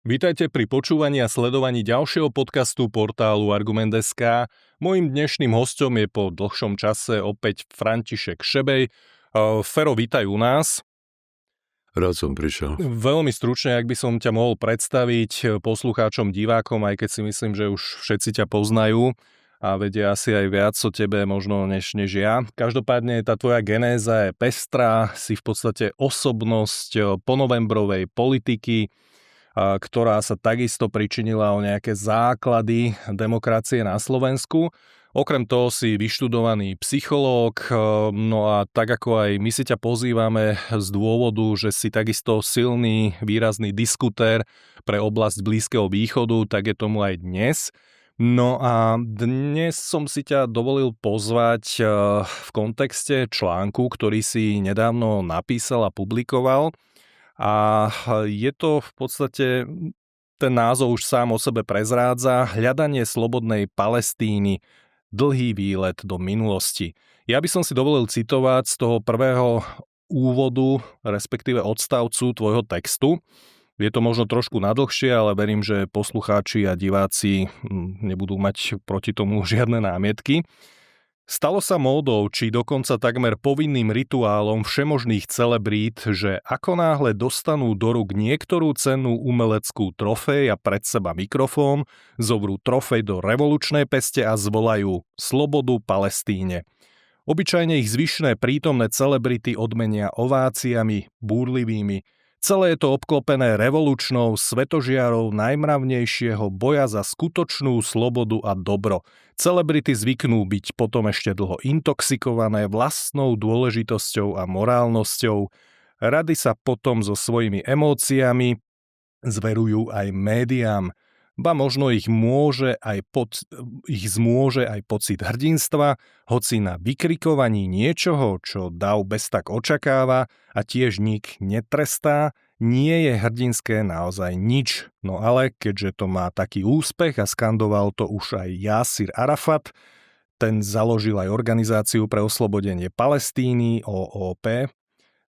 Vítajte pri počúvaní a sledovaní ďalšieho podcastu portálu Argument.sk. Mojím dnešným hosťom je po dlhšom čase opäť František Šebej. Fero, vítaj u nás. Rád som prišiel. Veľmi stručne, ak by som ťa mohol predstaviť poslucháčom, divákom, aj keď si myslím, že už všetci ťa poznajú a vedia asi aj viac o tebe možno než ja. Každopádne tá tvoja genéza je pestrá, si v podstate osobnosť ponovembrovej politiky, ktorá sa takisto pričinila o nejaké základy demokracie na Slovensku. Okrem toho si vyštudovaný psychológ, no a tak ako aj my si ťa pozývame z dôvodu, že si takisto silný, výrazný diskutér pre oblasť Blízkeho východu, tak je tomu aj dnes. No a dnes som si ťa dovolil pozvať v kontexte článku, ktorý si nedávno napísal a publikoval. A je to v podstate, ten názov už sám o sebe prezrádza, Hľadanie slobodnej Palestíny, dlhý výlet do minulosti. Ja by som si dovolil citovať z toho prvého úvodu, respektíve odstavcu tvojho textu. Je to možno trošku nadlhšie, ale verím, že poslucháči a diváci nebudú mať proti tomu žiadne námietky. Stalo sa módou, či dokonca takmer povinným rituálom všemožných celebrít, že ako náhle dostanú do rúk niektorú cennú umeleckú trofej a pred seba mikrofón, zobrú trofej do revolučnej peste a zvolajú Slobodu Palestíne. Obyčajne ich zvyšné prítomné celebrity odmenia ováciami búrlivými. Celé je to obklopené revolučnou svetožiarou najmravnejšieho boja za skutočnú slobodu a dobro. Celebrity zvyknú byť potom ešte dlho intoxikované vlastnou dôležitosťou a morálnosťou. Rady sa potom so svojimi emóciami zverujú aj médiám. Ba možno ich zmôže aj pocit hrdinstva, hoci na vykrikovaní niečoho, čo dav bez tak očakáva a tiež nik netrestá, nie je hrdinské naozaj nič. No ale keďže to má taký úspech a skandoval to už aj Jásir Arafat, ten založil aj Organizáciu pre oslobodenie Palestíny, OOP,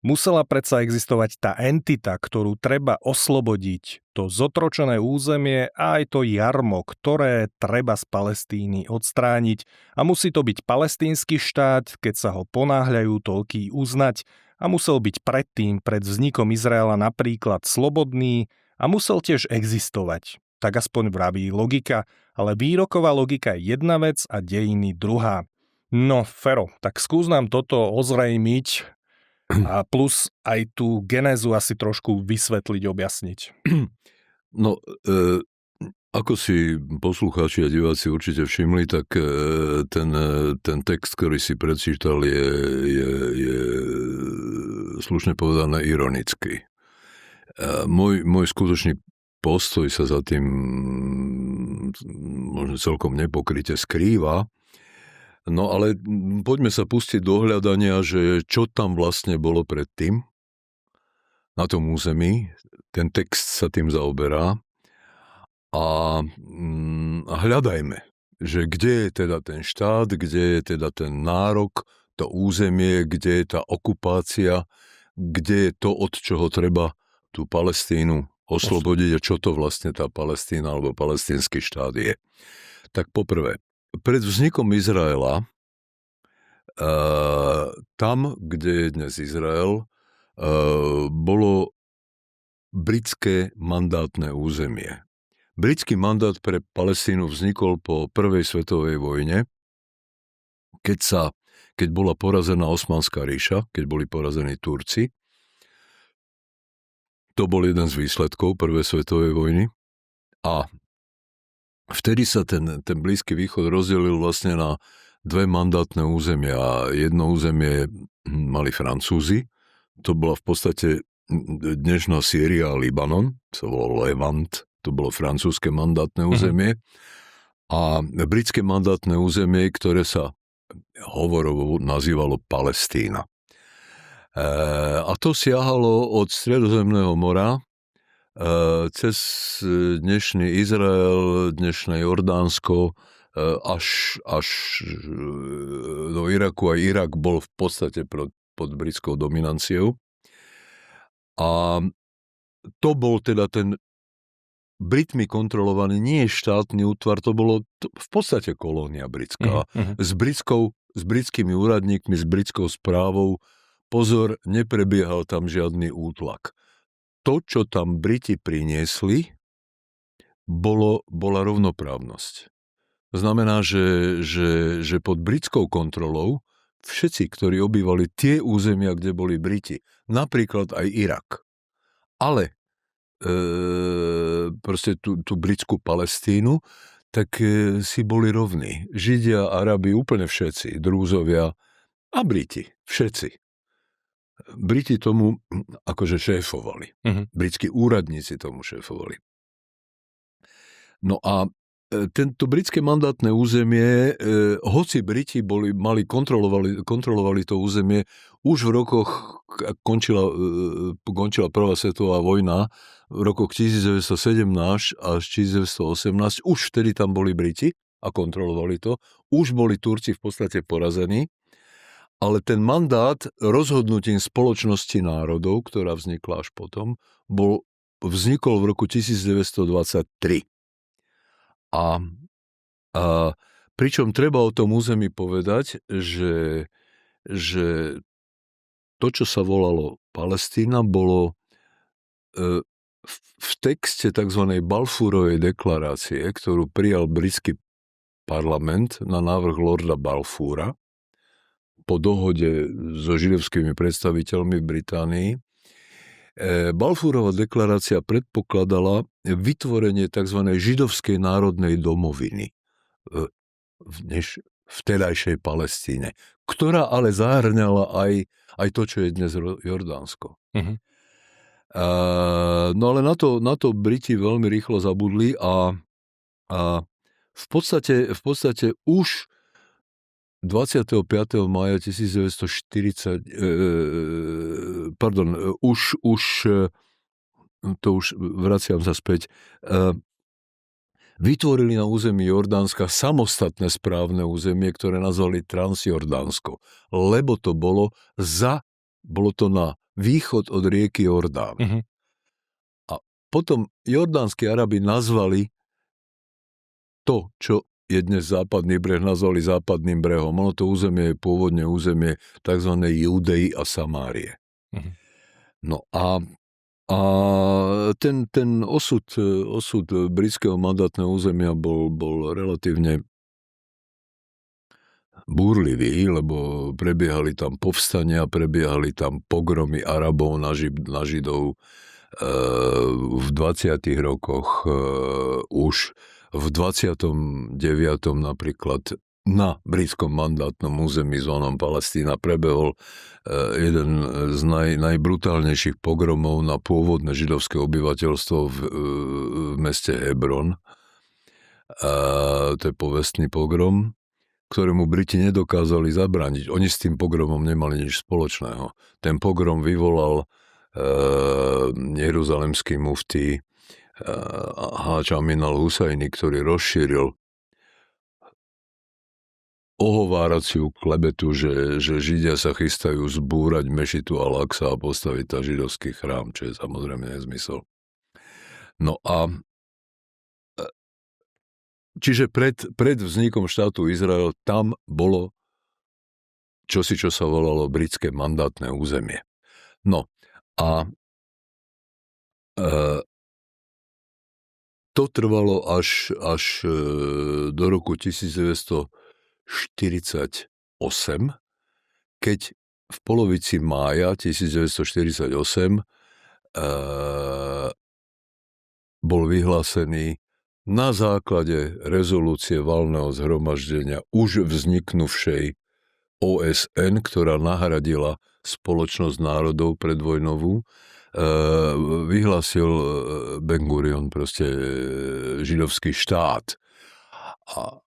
musela predsa existovať tá entita, ktorú treba oslobodiť, to zotročené územie a aj to jarmo, ktoré treba z Palestíny odstrániť. A musí to byť palestínsky štát, keď sa ho ponáhľajú toľký uznať, a musel byť predtým, pred vznikom Izraela napríklad slobodný a musel tiež existovať. Tak aspoň vraví logika, ale výroková logika je jedna vec a dejiny druhá. No, Fero, tak skús nám toto ozrejmiť, a plus aj tú genézu asi trošku vysvetliť, objasniť. No, ako si poslucháči a diváci určite všimli, tak ten text, ktorý si prečítal, je slušne povedané ironický. Môj skutočný postoj sa za tým možno celkom nepokryte skrýva. No ale poďme sa pustiť do hľadania, že čo tam vlastne bolo predtým na tom území. Ten text sa tým zaoberá a hľadajme, že kde je teda ten štát, kde je teda ten nárok, to územie, kde je tá okupácia, kde je to, od čoho treba tú Palestínu oslobodiť a čo to vlastne tá Palestína alebo palestínsky štát je. Tak poprvé, pred vznikom Izraela, tam, kde je dnes Izrael, bolo britské mandátne územie. Britský mandát pre Palestínu vznikol po prvej svetovej vojne, keď bola porazená Osmanská ríša, keď boli porazení Turci. To bol jeden z výsledkov prvej svetovej vojny a vtedy sa ten Blízky východ rozdelil vlastne na dve mandátne územia. Jedno územie mali Francúzi, to bola v podstate dnešná Sýria a Libanon, to bolo Levant, to bolo francúzske mandátne územie. A britské mandátne územie, ktoré sa hovorovo nazývalo Palestína. A to siahalo od Stredozemného mora cez dnešný Izrael, dnešné Jordánsko, až do Iraku. A Irak bol v podstate pod britskou dominanciou. A to bol teda ten Britmi kontrolovaný, nie je štátny útvar, to bolo v podstate kolónia britská. S britskými úradníkmi, s britskou správou. Pozor, neprebiehal tam žiadny útlak. To, čo tam Briti priniesli, bola rovnoprávnosť. Znamená, že pod britskou kontrolou všetci, ktorí obývali tie územia, kde boli Briti, napríklad aj Irak, ale proste tú britskú Palestínu, tak si boli rovní. Židia, Arabi, úplne všetci, Drúzovia a Briti, všetci. Briti tomu akože šéfovali. Britskí úradníci tomu šéfovali. No a tento britské mandátne územie, hoci Briti kontrolovali to územie, už v rokoch končila prvá svetová vojna, v rokoch 1917 až 1918, už vtedy tam boli Briti a kontrolovali to, už boli Turci v podstate porazení, ale ten mandát rozhodnutím Spoločnosti národov, ktorá vznikla až potom, vznikol v roku 1923. A pričom treba o tom území povedať, že to, čo sa volalo Palestína, bolo v texte tzv. Balfourovej deklarácie, ktorú prijal britský parlament na návrh lorda Balfoura po dohode so židovskými predstaviteľmi v Británii. Balfourova deklarácia predpokladala vytvorenie tzv. Židovskej národnej domoviny v vtedajšej Palestíne, ktorá ale zahŕňala aj to, čo je dnes Jordánsko. No ale na to Briti veľmi rýchlo zabudli a v podstate už 25. mája 1940, vraciam sa späť, vytvorili na území Jordánska samostatné správne územie, ktoré nazvali Transjordánsko, lebo to bolo to na východ od rieky Jordán. A potom jordánski Arabi nazvali to, čo je dnes západný breh, nazvali západným brehom. Ono to územie je pôvodne územie tzv. Judei a Samárie. No a ten osud britského mandátneho územia bol relatívne búrlivý, lebo prebiehali tam povstania, prebiehali tam pogromy Arabov na Židov. V 20. rokoch už v 29. napríklad na britskom mandátnom území zónom Palestína prebehol jeden z najbrutálnejších pogromov na pôvodné židovské obyvateľstvo v meste Hebron. To je povestný pogrom, ktorému Briti nedokázali zabrániť. Oni s tým pogromom nemali nič spoločného. Ten pogrom vyvolal jeruzalemský mufti Hadž Amin al-Husajni, ktorý rozšíril ohováraciu klebetu, že Židia sa chystajú zbúrať mešitu Al-Aqsa a postaviť tam židovský chrám, čo je samozrejme nezmysel. No a čiže pred vznikom štátu Izrael tam bolo čo sa volalo britské mandátne územie. No a to trvalo až do roku 1948, keď v polovici mája 1948 bol vyhlásený na základe rezolúcie valného zhromaždenia už vzniknuvšej OSN, ktorá nahradila Spoločnosť národov predvojnovú, vyhlásil Ben Gurion proste židovský štát a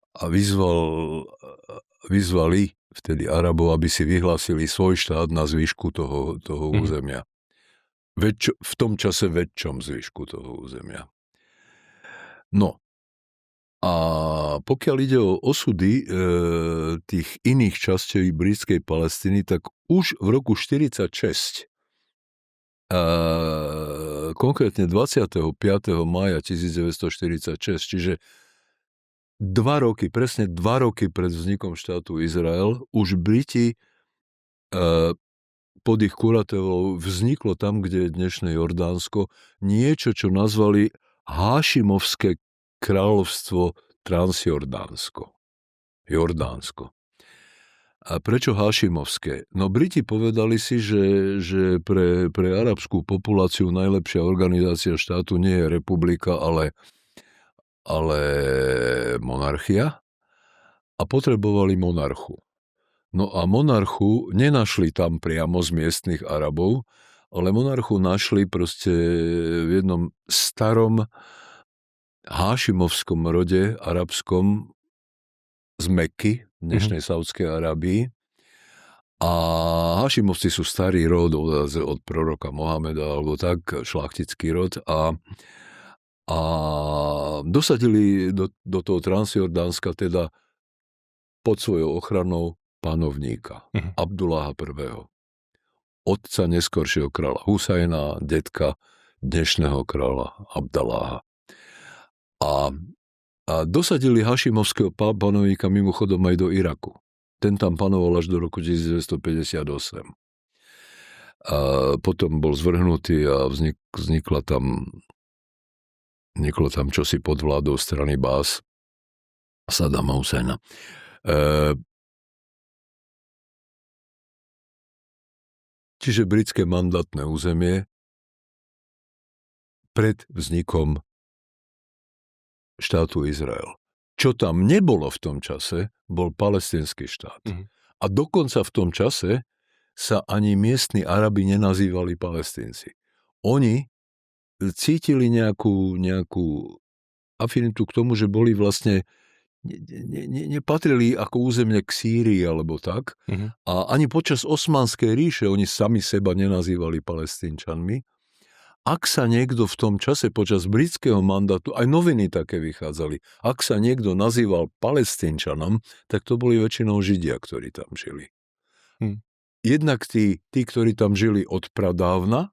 vyzvali vtedy Arabov, aby si vyhlásili svoj štát na zvyšku toho územia. V tom čase väčšom zvyšku toho územia. No a pokiaľ ide o osudy tých iných častí britskej Palestíny, tak už v roku 1946 konkrétne 25. mája 1946, čiže presne 2 roky pred vznikom štátu Izrael, už Briti pod ich kuratélou vzniklo tam, kde je dnešné Jordánsko, niečo, čo nazvali Hášimovské kráľovstvo Transjordánsko. Jordánsko. A prečo Hášimovské? No Briti povedali si, že pre arabskú populáciu najlepšia organizácia štátu nie je republika, ale monarchia a potrebovali monarchu. No a monarchu nenašli tam priamo z miestnych Arabov, ale monarchu našli proste v jednom starom hášimovskom rode arabskom z Meky, dnešnej Saudskej Arábii. A Hašimovci sú starý rod od proroka Mohameda, alebo tak, šlachtický rod. A dosadili do toho Transjordánska teda pod svojou ochranou panovníka, Abduláha I. Otca neskoršieho kráľa Husajna, detka dnešného kráľa Abdaláha. A dosadili Hašimovského panovníka mimochodom aj do Iraku. Ten tam panoval až do roku 1958. A potom bol zvrhnutý a vzniklo tam čosi pod vládou strany Bás Sadama Husajna. Čiže britské mandátne územie pred vznikom štátu Izrael. Čo tam nebolo v tom čase, bol palestínsky štát. A dokonca v tom čase sa ani miestni Arabi nenazývali Palestínci. Oni cítili nejakú afinitu k tomu, že boli vlastne nepatrili ako územne k Sýrii alebo tak. A ani počas Osmanskej ríše oni sami seba nenazývali Palestínčanmi. Ak sa niekto v tom čase počas britského mandátu, aj noviny také vychádzali, ak sa niekto nazýval Palestínčanom, tak to boli väčšinou Židia, ktorí tam žili. Jednak tí, ktorí tam žili od pradávna,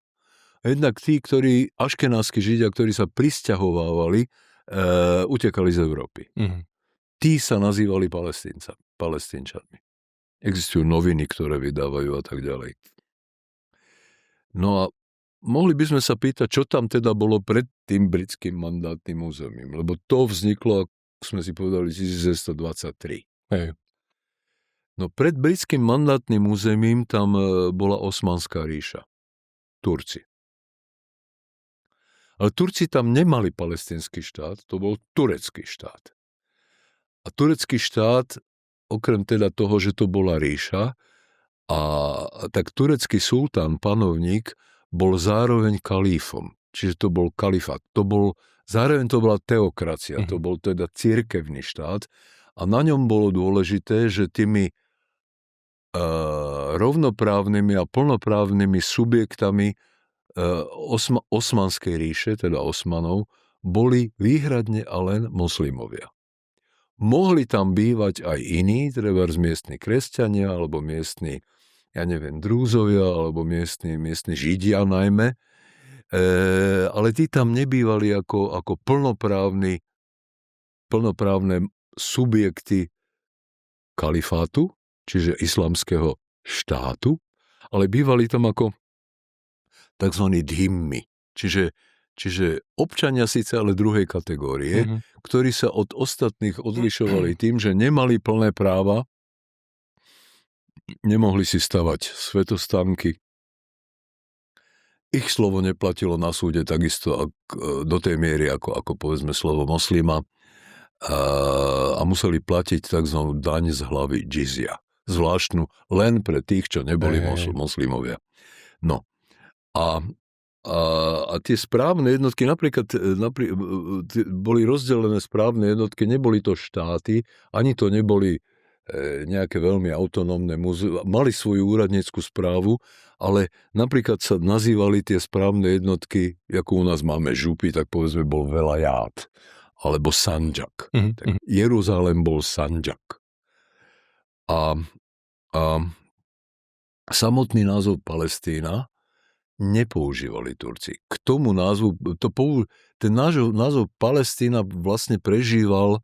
jednak tí, ktorí aškenáski Židia, ktorí sa prisťahovávali, utekali z Európy. Tí sa nazývali Palestínčanmi. Existujú noviny, ktoré vydávajú a tak ďalej. No a mohli by sme sa pýtať, čo tam teda bolo pred tým britským mandátnym územím, lebo to vzniklo, ako sme si povedali, 1923. Hej. No pred britským mandátnym územím tam bola Osmanská ríša. Turci. Ale Turci tam nemali palestínsky štát, to bol turecký štát. A turecký štát, okrem teda toho, že to bola ríša, tak turecký sultán, panovník, bol zároveň kalífom. Čiže to bol kalifát. Zároveň to bola teokracia. To bol teda cirkevný štát. A na ňom bolo dôležité, že tými rovnoprávnymi a plnoprávnymi subjektami Osmanskej ríše, teda Osmanov, boli výhradne a len moslimovia. Mohli tam bývať aj iní, trebárs miestni kresťania, alebo miestni, drúzovia, alebo miestni Židia najmä, ale tí tam nebývali ako plnoprávne subjekty kalifátu, čiže islamského štátu, ale bývali tam ako takzvaní dhimmi, čiže občania síce, ale druhej kategórie, ktorí sa od ostatných odlišovali tým, že nemali plné práva, nemohli si stavať svätostánky. Ich slovo neplatilo na súde takisto do tej miery, ako povedzme slovo moslima, a museli platiť takzvanú daň z hlavy džizia. Zvláštnu len pre tých, čo neboli moslimovia. No. A tie správne jednotky, napríklad boli rozdelené správne jednotky, neboli to štáty, ani to neboli nejaké veľmi autonómne mali svoju úradnícku správu, ale napríklad sa nazývali tie správne jednotky, ako u nás máme župy, tak povedzme bol velaját, alebo Sandžak. Tak Jeruzalém bol Sandžak. A samotný názov Palestína nepoužívali Turci. K tomu názvu, ten názov Palestína vlastne prežíval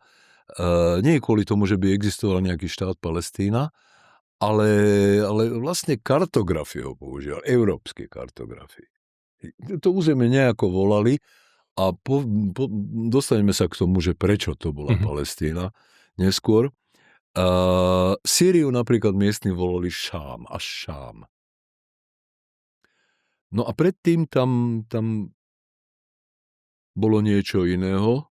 nie kvôli tomu, že by existoval nejaký štát Palestína, ale vlastne kartografie ho používal, európske kartografie. To územie nejako volali a dostaneme sa k tomu, že prečo to bola Palestína neskôr. Sýriu napríklad miestni volali Šám a Šám. No a predtým tam bolo niečo iného.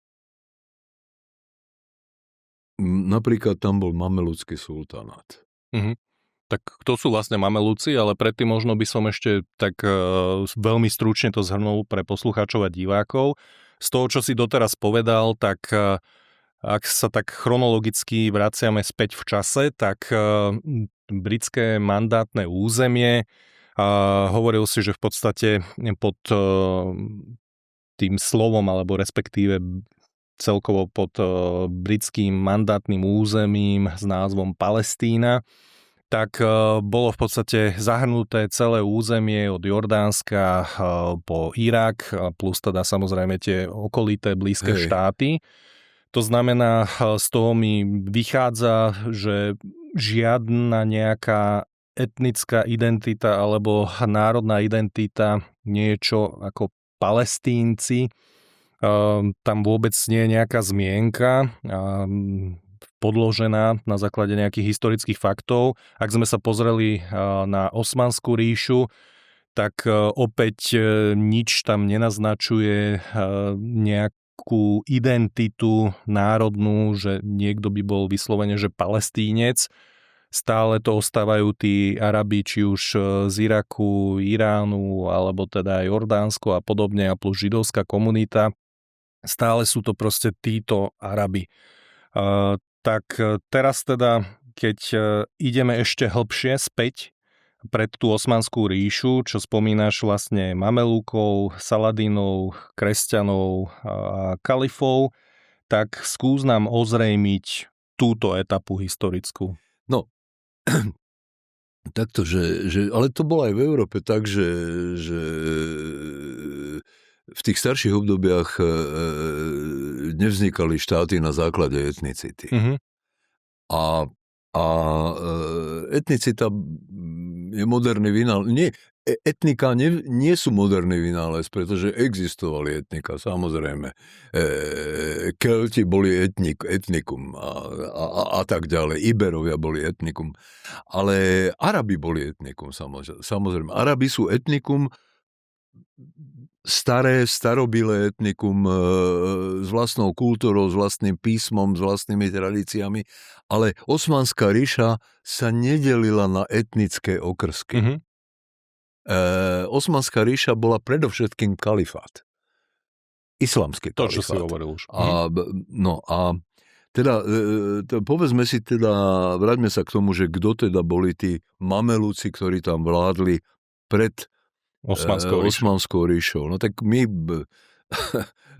Napríklad tam bol mamelúcky sultánát. Tak kto sú vlastne Mamelúci, ale predtým možno by som ešte tak veľmi stručne to zhrnul pre poslucháčov a divákov. Z toho, čo si doteraz povedal, tak ak sa tak chronologicky vraciame späť v čase, tak britské mandátne územie, hovoril si, že v podstate pod tým slovom, alebo respektíve celkovo pod britským mandátnym územím s názvom Palestína, tak bolo v podstate zahrnuté celé územie od Jordánska po Irak, plus teda samozrejme tie okolité blízke štáty. To znamená, z toho mi vychádza, že žiadna nejaká etnická identita alebo národná identita, niečo ako Palestínci, tam vôbec nie je nejaká zmienka podložená na základe nejakých historických faktov. Ak sme sa pozreli na Osmanskú ríšu, tak opäť nič tam nenaznačuje nejakú identitu národnú, že niekto by bol vyslovene, že Palestínec. Stále to ostávajú tí Arabi, či už z Iraku, Iránu, alebo teda Jordánsko a podobne, a plus židovská komunita. Stále sú to proste títo Arabi. Tak teraz teda, keď ideme ešte hlbšie späť pred tú Osmanskú ríšu, čo spomínaš vlastne Mamelúkov, Saladinov, kresťanov a kalifov, tak skús nám ozrejmiť túto etapu historickú. No, takto, ale to bolo aj v Európe tak, že v tých starších obdobiach nevznikali štáty na základe etnicity. A etnicita je moderný vynález. Nie, etnika nie sú moderný vynález, pretože existovali etnika, samozrejme. Kelti boli etnikum a tak ďalej. Iberovia boli etnikum. Ale Arabi boli etnikum, samozrejme. Arabi sú etnikum, starobilé etnikum s vlastnou kultúrou, s vlastným písmom, s vlastnými tradíciami, ale Osmanská ríša sa nedelila na etnické okrsky. Osmanská ríša bola predovšetkým kalifát. Islamský kalifát. To, čo si hovoril už. Teda, povedzme si teda, vráťme sa k tomu, že kto teda boli tí Mamelúci, ktorí tam vládli pred Osmanskou ríšou. No tak my,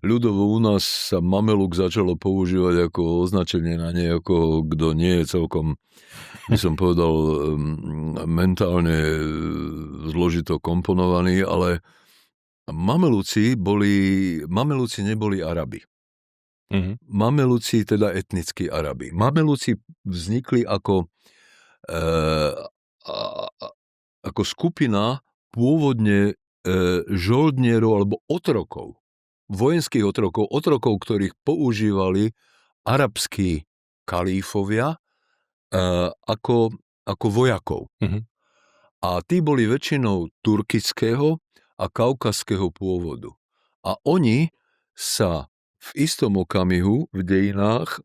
ľudovo u nás sa Mameluk začalo používať ako označenie na niekoho, kto nie je celkom, by som povedal, mentálne zložito komponovaný, ale Mamelúci neboli Arabi. Mamelúci, teda etnickí Arabi. Mamelúci vznikli ako skupina pôvodne žoldnierov alebo otrokov, vojenských otrokov, ktorých používali arabskí kalífovia ako vojakov. A tí boli väčšinou turkického a kaukazského pôvodu. A oni sa v istom okamihu v dejinách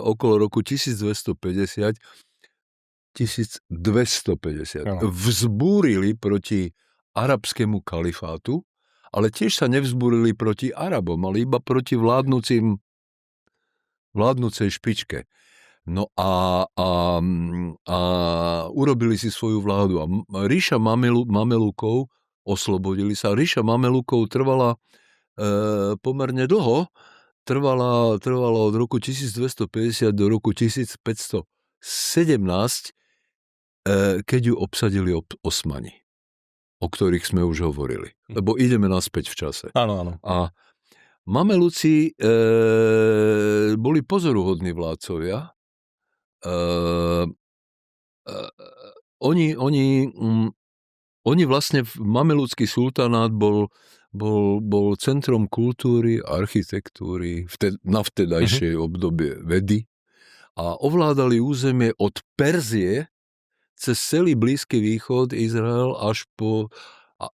okolo roku 1250 vzbúrili proti arabskému kalifátu, ale tiež sa nevzbúrili proti Arabom, ale iba proti vládnucej špičke. No a urobili si svoju vládu. A ríša Mamelúkov oslobodili sa. Ríša Mamelúkov trvala pomerne dlho. Trvala od roku 1250 do roku 1517, keď ju obsadili Osmani. o ktorých sme už hovorili. Lebo ideme naspäť v čase. Áno, áno. A Mamelúci boli pozoruhodní vládcovia. Oni vlastne, mamelúcky sultanát bol centrom kultúry, architektúry na vtedajšie obdobie vedy a ovládali územie od Perzie cez celý Blízky východ, Izrael až po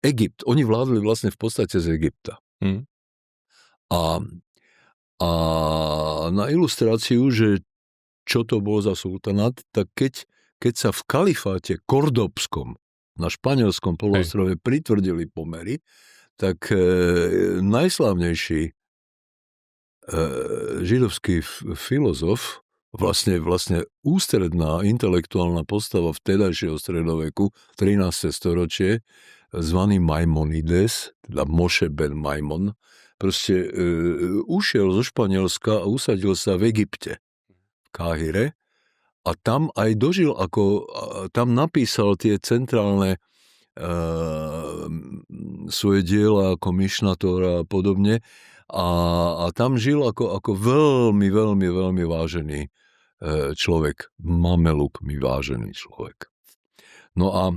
Egypt. Oni vládli vlastne v podstate z Egypta. A na ilustráciu, že čo to bol za sultanát, tak keď sa v kalifáte kordobskom na španielskom poloostrove pritvrdili pomery, tak najslávnejší židovský filozof, vlastne ústredná intelektuálna postava vtedajšieho stredoveku, 13. storočie, zvaný Maimonides, teda Moše ben Maimon, proste ušiel zo Španielska a usadil sa v Egypte, v Káhire, a tam aj dožil, tam napísal tie centrálne svoje diela ako Mišna Tóra a podobne, a tam žil ako veľmi, veľmi, veľmi vážený človek, mamelukmi vážený človek. No a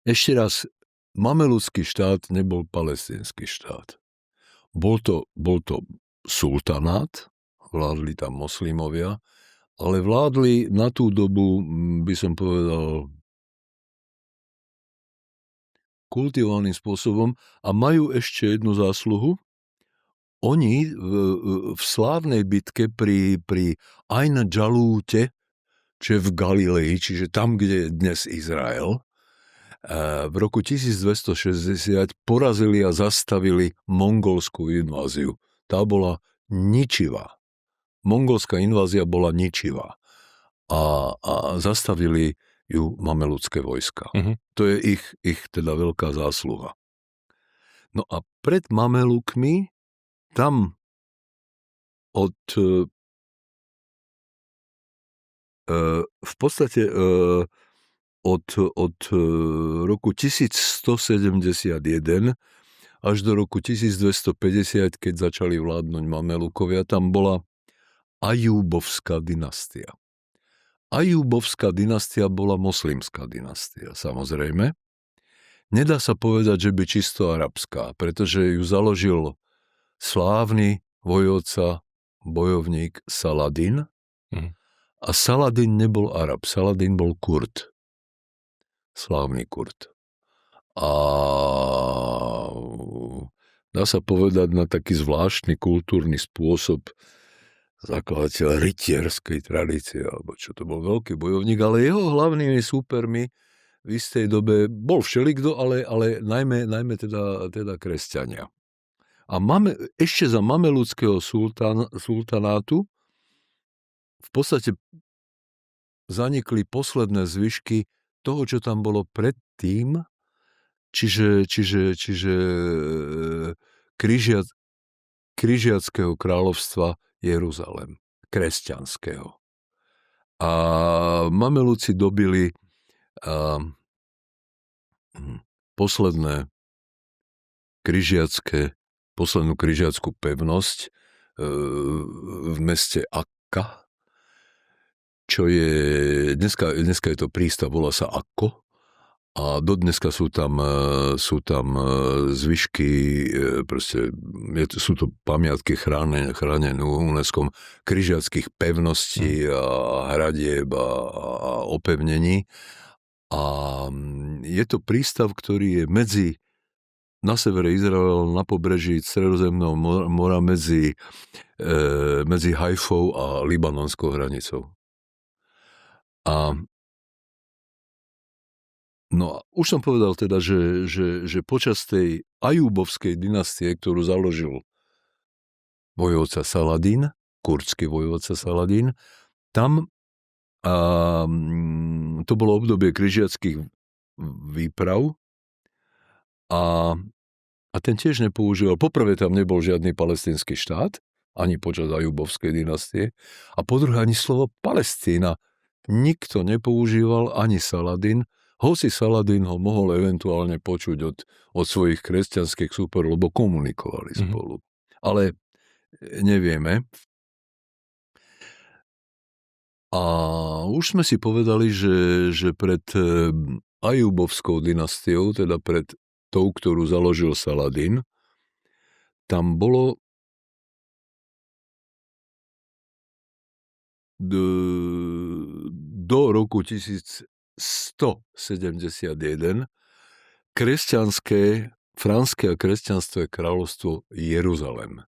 ešte raz, mamelúcky štát nebol palestínsky štát. Bol to sultanát, vládli tam moslimovia, ale vládli na tú dobu, by som povedal, kultivovaným spôsobom a majú ešte jednu zásluhu. Oni v slávnej bitke pri Ain Jalúte, čo je v Galilei, čiže tam, kde je dnes Izrael, v roku 1260 porazili a zastavili mongolskú inváziu. Tá bola ničivá. Mongolská invázia bola ničivá. A zastavili ju mamelúcké vojska. To je ich teda veľká zásluha. No a pred mamelúkmi tam v podstate od roku 1171 až do roku 1250, keď začali vládnuť mamelúkovia, tam bola Ajúbovská dynastia. Ajúbovská dynastia bola moslimská dynastia, samozrejme. Nedá sa povedať, že by čisto arabská, pretože ju založil slávny vojvodca, bojovník Saladin. A Saladin nebol Arab, Saladin bol Kurd. Slávny Kurd. A dá sa povedať na taký zvláštny kultúrny spôsob zakladateľ rytierskej tradície, alebo čo to bol veľký bojovník, ale jeho hlavnými súpermi v istej dobe bol všelikto, ale najmä teda kresťania. A ešte za mamelúckého sultanátu v podstate zanikli posledné zvyšky toho, čo tam bolo predtým, čiže križiackého kráľovstva Jeruzalem, kresťanského. A mamelúci dobili poslednú križiackú pevnosť v meste Akka, čo je, dneska je to prístav, volá sa Akko, a dodneska sú tam zvyšky, proste sú to pamiatky chránené UNESCO križiackých pevností a hradieb a opevnení. A je to prístav, ktorý je na severe Izraela, na pobreží Stredozemného mora medzi Haifou a libanonskou hranicou. No a už som povedal teda, že počas tej Ajúbovskej dynastie, ktorú založil vojvodca Saladin, kurdský vojvodca Saladin, tam to bolo obdobie križiackých výprav a ten tiež nepoužíval. Poprvé tam nebol žiadny palestínsky štát, ani počas Ajúbovskej dynastie, a po druhé ani slovo Palestína nikto nepoužíval, ani Saladin, Hoci Saladín ho mohol eventuálne počuť od svojich kresťanských súperov, lebo komunikovali spolu. Ale nevieme. A už sme si povedali, že pred Ajubovskou dynastiou, teda pred tou, ktorú založil Saladín, tam bolo do roku 1171 kresťanské, franské a kresťanské kráľovstvo Jeruzalem.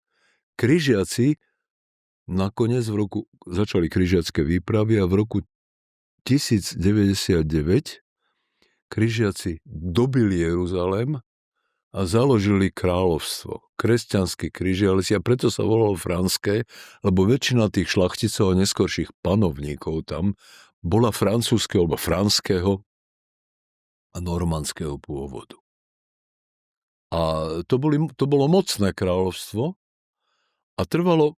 Križiaci nakoniec začali križiacké výpravy a v roku 1099 križiaci dobili Jeruzalem a založili kráľovstvo. Kresťanskí križiaci, a preto sa volalo franské, lebo väčšina tých šlachticov a neskorších panovníkov tam bola francúzskeho alebo franského a normandského pôvodu. A to bolo mocné kráľovstvo a trvalo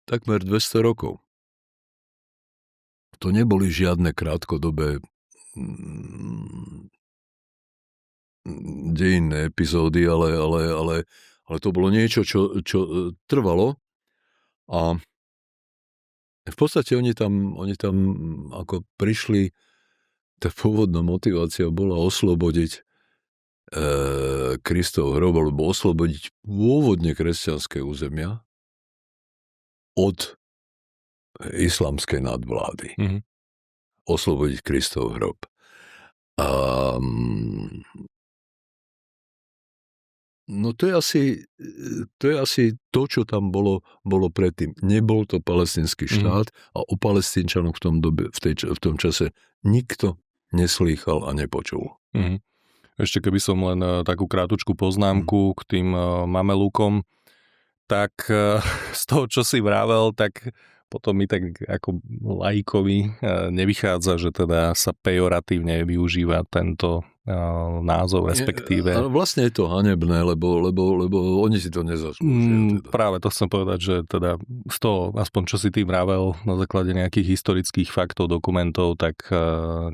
takmer 200 rokov. To neboli žiadne krátkodobé dejinné epizódy, ale to bolo niečo, čo trvalo a v podstate oni tam ako prišli, tá pôvodná motivácia bola oslobodiť Kristov hrob, alebo oslobodiť pôvodne kresťanské územia od islamskej nadvlády. Oslobodiť Kristov hrob. No to je asi to, čo tam bolo predtým. Nebol to palestínsky štát a o Palestínčanoch v tom čase nikto neslýchal a nepočul. Ešte keby som len takú krátučku poznámku k tým Mamelúkom, tak z toho, čo si vravel, tak potom mi tak ako laikovi nevychádza, že teda sa pejoratívne využíva tento názov, respektíve. Ale vlastne je to hanebné, lebo oni si to nezaslúžia. Teda. Práve to chcem povedať, že teda z toho, aspoň čo si ty vravel na základe nejakých historických faktov, dokumentov, tak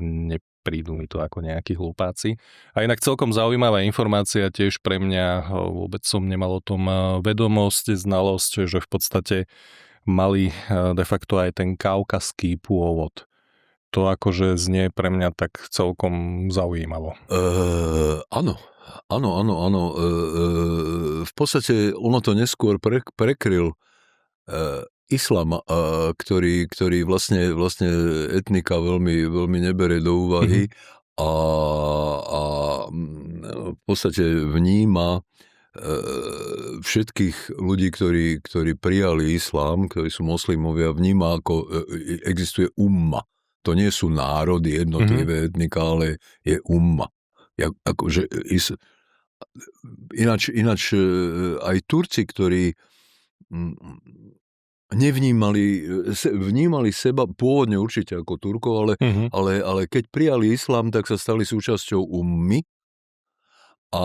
neprídu mi to ako nejakí hlupáci. A inak celkom zaujímavá informácia tiež pre mňa, vôbec som nemal o tom vedomosť, znalosť, že v podstate mali de facto aj ten kaukaský pôvod. To akože znie pre mňa tak celkom zaujímavo. Áno. V podstate ono to neskôr prekryl islam, ktorý vlastne etnika veľmi, veľmi nebere do úvahy a v podstate vníma všetkých ľudí, ktorí prijali islám, ktorí sú moslimovia, vníma ako existuje umma. To nie sú národy, jednotlivé etnika, ale je umma. Ináč aj Turci, ktorí vnímali seba pôvodne určite ako Turkov, ale keď prijali islám, tak sa stali súčasťou ummy. A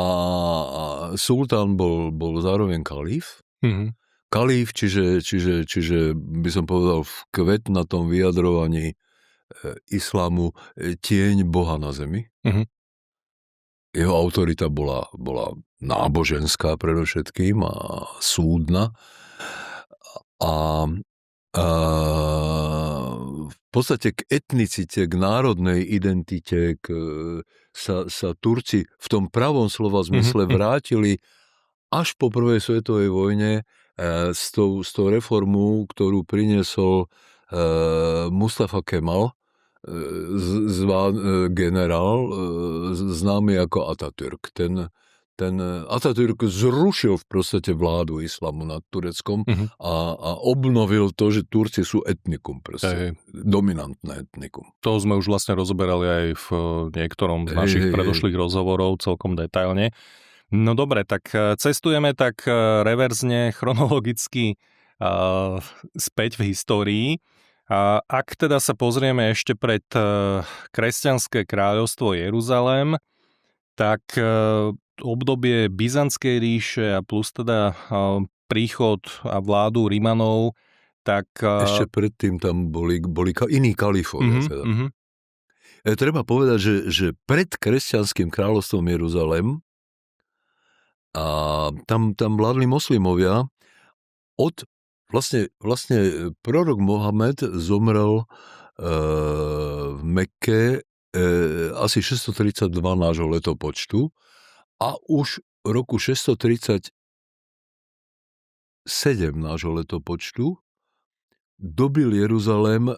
sultán bol zároveň kalíf. Kalíf, čiže by som povedal v kvetnatom vyjadrovaní islámu tieň Boha na zemi. Jeho autorita bola náboženská predovšetkým a súdna. A v podstate k etnicite, k národnej identite sa Turci v tom pravom slova zmysle vrátili až po prvej svetovej vojne s tou reformou, ktorú priniesol Mustafa Kemal, generál, známy ako Atatürk. Ten Atatürk zrušil v podstate vládu islamu nad Tureckom a obnovil to, že Turci sú etnikum, dominantné etnikum. To sme už vlastne rozoberali aj v niektorom z našich predošlých rozhovorov celkom detailne. No dobre, tak cestujeme tak reverzne, chronologicky späť v histórii. A ak teda sa pozrieme ešte pred kresťanské kráľovstvo Jeruzalém, tak obdobie Byzantskej ríše a plus teda príchod a vládu Rimanov, tak... Ešte predtým tam boli iní kalifovia. Treba povedať, že pred kresťanským kráľovstvom Jeruzalém a tam vládli moslimovia. Vlastne prorok Mohamed zomrel v Mekke asi 632 nášho letopočtu a už v roku 637 nášho letopočtu dobil Jeruzalém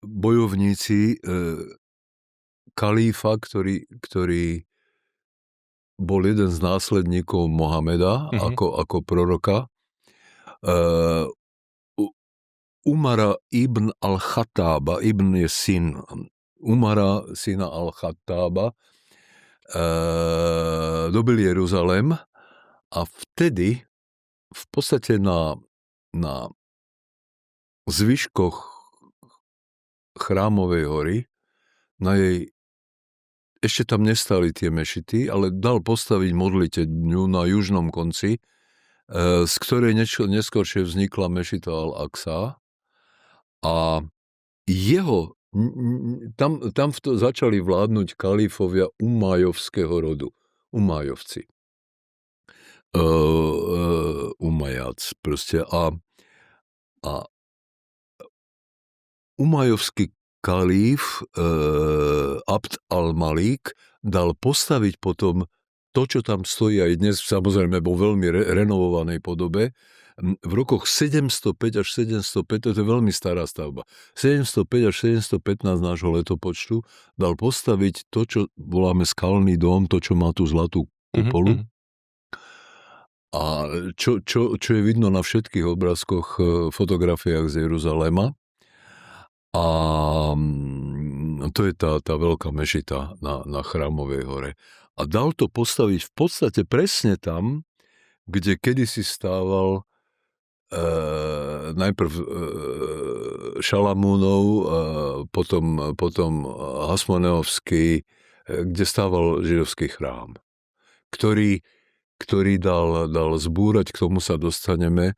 bojovníci kalífa, ktorý bol jeden z následníkov Mohameda ako proroka. Umara ibn al-Khattába, ibn je syn Umara, syna al-Khattába, dobil Jeruzalém a vtedy v podstate na zvyškoch Chrámovej hory, na jej, ešte tam nestali tie mešity, ale dal postaviť modliteľňu na južnom konci, z ktorej neskôršie vznikla mešita Al-Aqsa. A tam začali vládnuť kalífovia Umajovského rodu. Umajovci. Umajac proste. A Umajovský kalíf Abd al-Malik dal postaviť potom to, čo tam stojí aj dnes, samozrejme vo veľmi renovovanej podobe, v rokoch 705 až 705, to je veľmi stará stavba, 705 až 715 nášho letopočtu dal postaviť to, čo voláme skalný dom, to, čo má tú zlatú kupolu. A čo je vidno na všetkých obrázkoch, fotografiách z Jeruzaléma. A to je tá veľká mešita na Chrámovej hore. A dal to postaviť v podstate presne tam, kde kedysi stával najprv Šalamúnov, potom Hasmoneovský, kde stával židovský chrám, ktorý dal zbúrať, k tomu sa dostaneme,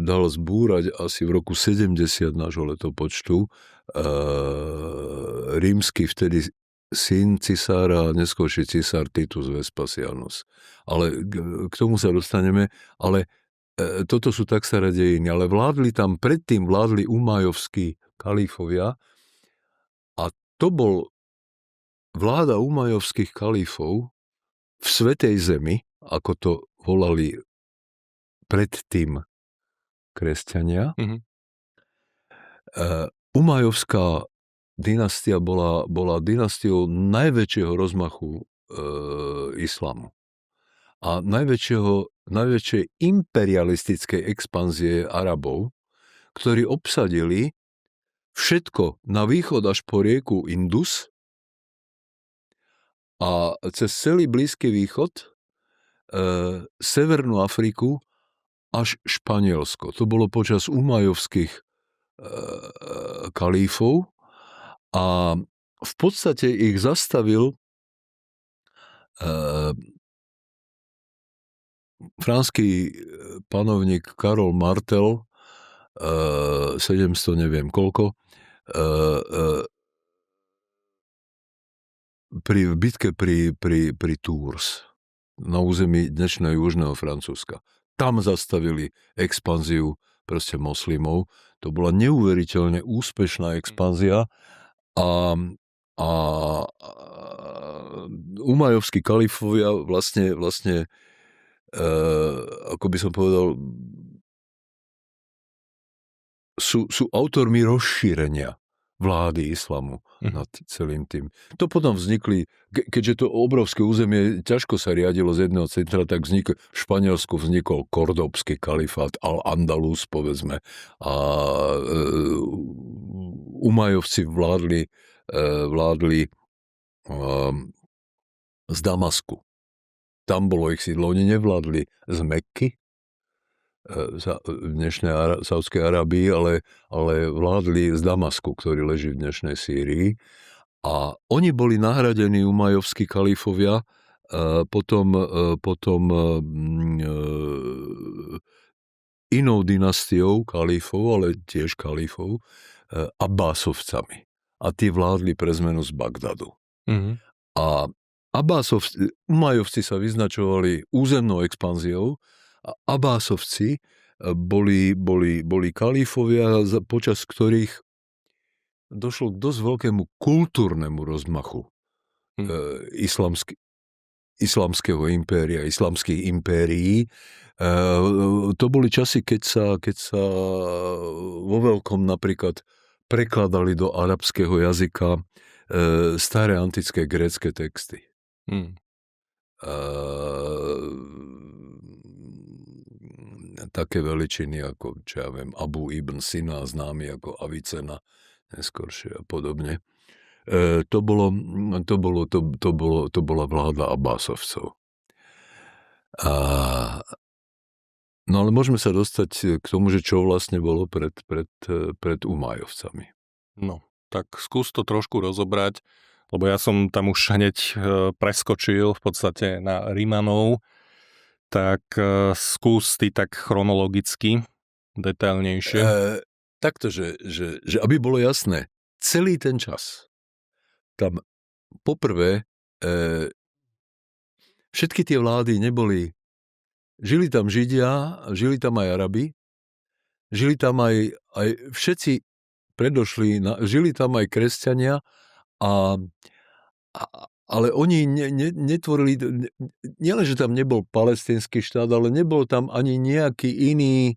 dal zbúrať asi v roku 70 nášho letopočtu rímsky vtedy syn cisára, neskôrší cisár Titus Vespasianus. Ale k tomu sa dostaneme, ale toto sú tak staré dejiny, ale predtým vládli umajovskí kalífovia a to bol vláda umajovských kalífov v Svätej Zemi, ako to volali predtým kresťania. Umajovská dynastia bola dynastiou najväčšieho rozmachu islamu a najväčšej imperialistickej expanzie Arabov, ktorí obsadili všetko na východ až po rieku Indus a cez celý Blízky východ, Severnú Afriku až Španielsko. To bolo počas umajovských kalífov a v podstate ich zastavil franský panovník Karol Martel, 700 neviem koľko, pri bitke pri Tours na území dnešného južného Francúzska. Tam zastavili expanziu proste moslimov. To bola neuveriteľne úspešná expanzia a umajovskí kalifovia vlastne ako by som povedal, sú autormi rozšírenia vlády islamu nad celým tým. To potom vznikli, keďže to obrovské územie ťažko sa riadilo z jedného centra, tak v Španielsku vznikol kordobský kalifát Al-Andalus, povedzme, a Umajovci vládli z Damasku. Tam bolo ich sídlo. Oni nevládli z Mekky, v dnešnej Saudskej Arábii, ale vládli z Damasku, ktorý leží v dnešnej Sýrii. A oni boli nahradení umajovskí kalífovia potom inou dynastiou kalífov, ale tiež kalífov, Abbásovcami. A tí vládli pre zmenu z Bagdadu. Mhm. A Umajovci sa vyznačovali územnou expanziou a Abbásovci boli kalífovia, počas ktorých došlo k dosť veľkému kultúrnemu rozmachu islamského impéria, islamských impérií. To boli časy, keď sa vo veľkom napríklad prekladali do arabského jazyka staré antické grécke texty. Také veličiny ako, čo ja viem, Abu ibn Sina, známy ako Avicena, neskôršie a podobne. To bola vláda Abbásovcov. No ale môžeme sa dostať k tomu, že čo vlastne bolo pred Umajovcami. No, tak skús to trošku rozobrať, lebo ja som tam už hneď preskočil v podstate na Rimanov, tak skús ty tak chronologicky, detailnejšie. Takto, že aby bolo jasné, celý ten čas tam poprvé všetky tie vlády neboli, žili tam Židia, žili tam aj Arabi, žili tam aj všetci predošli, žili tam aj kresťania, ale oni netvorili, nielen, že tam nebol palestínsky štát, ale nebol tam ani nejaký iný,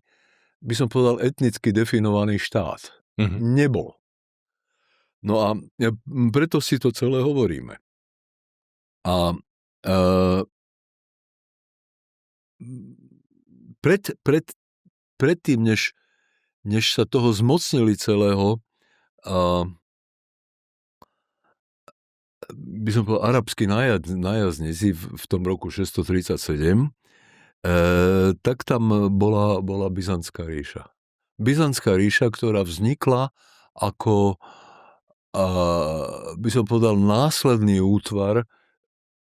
by som povedal, etnicky definovaný štát. Nebol. No a preto si to celé hovoríme. A predtým, než sa toho zmocnili celého, by som povedal, arabskí nájazdníci v tom roku 637, tak tam bola Byzantská ríša. Byzantská ríša, ktorá vznikla ako, by som povedal, následný útvar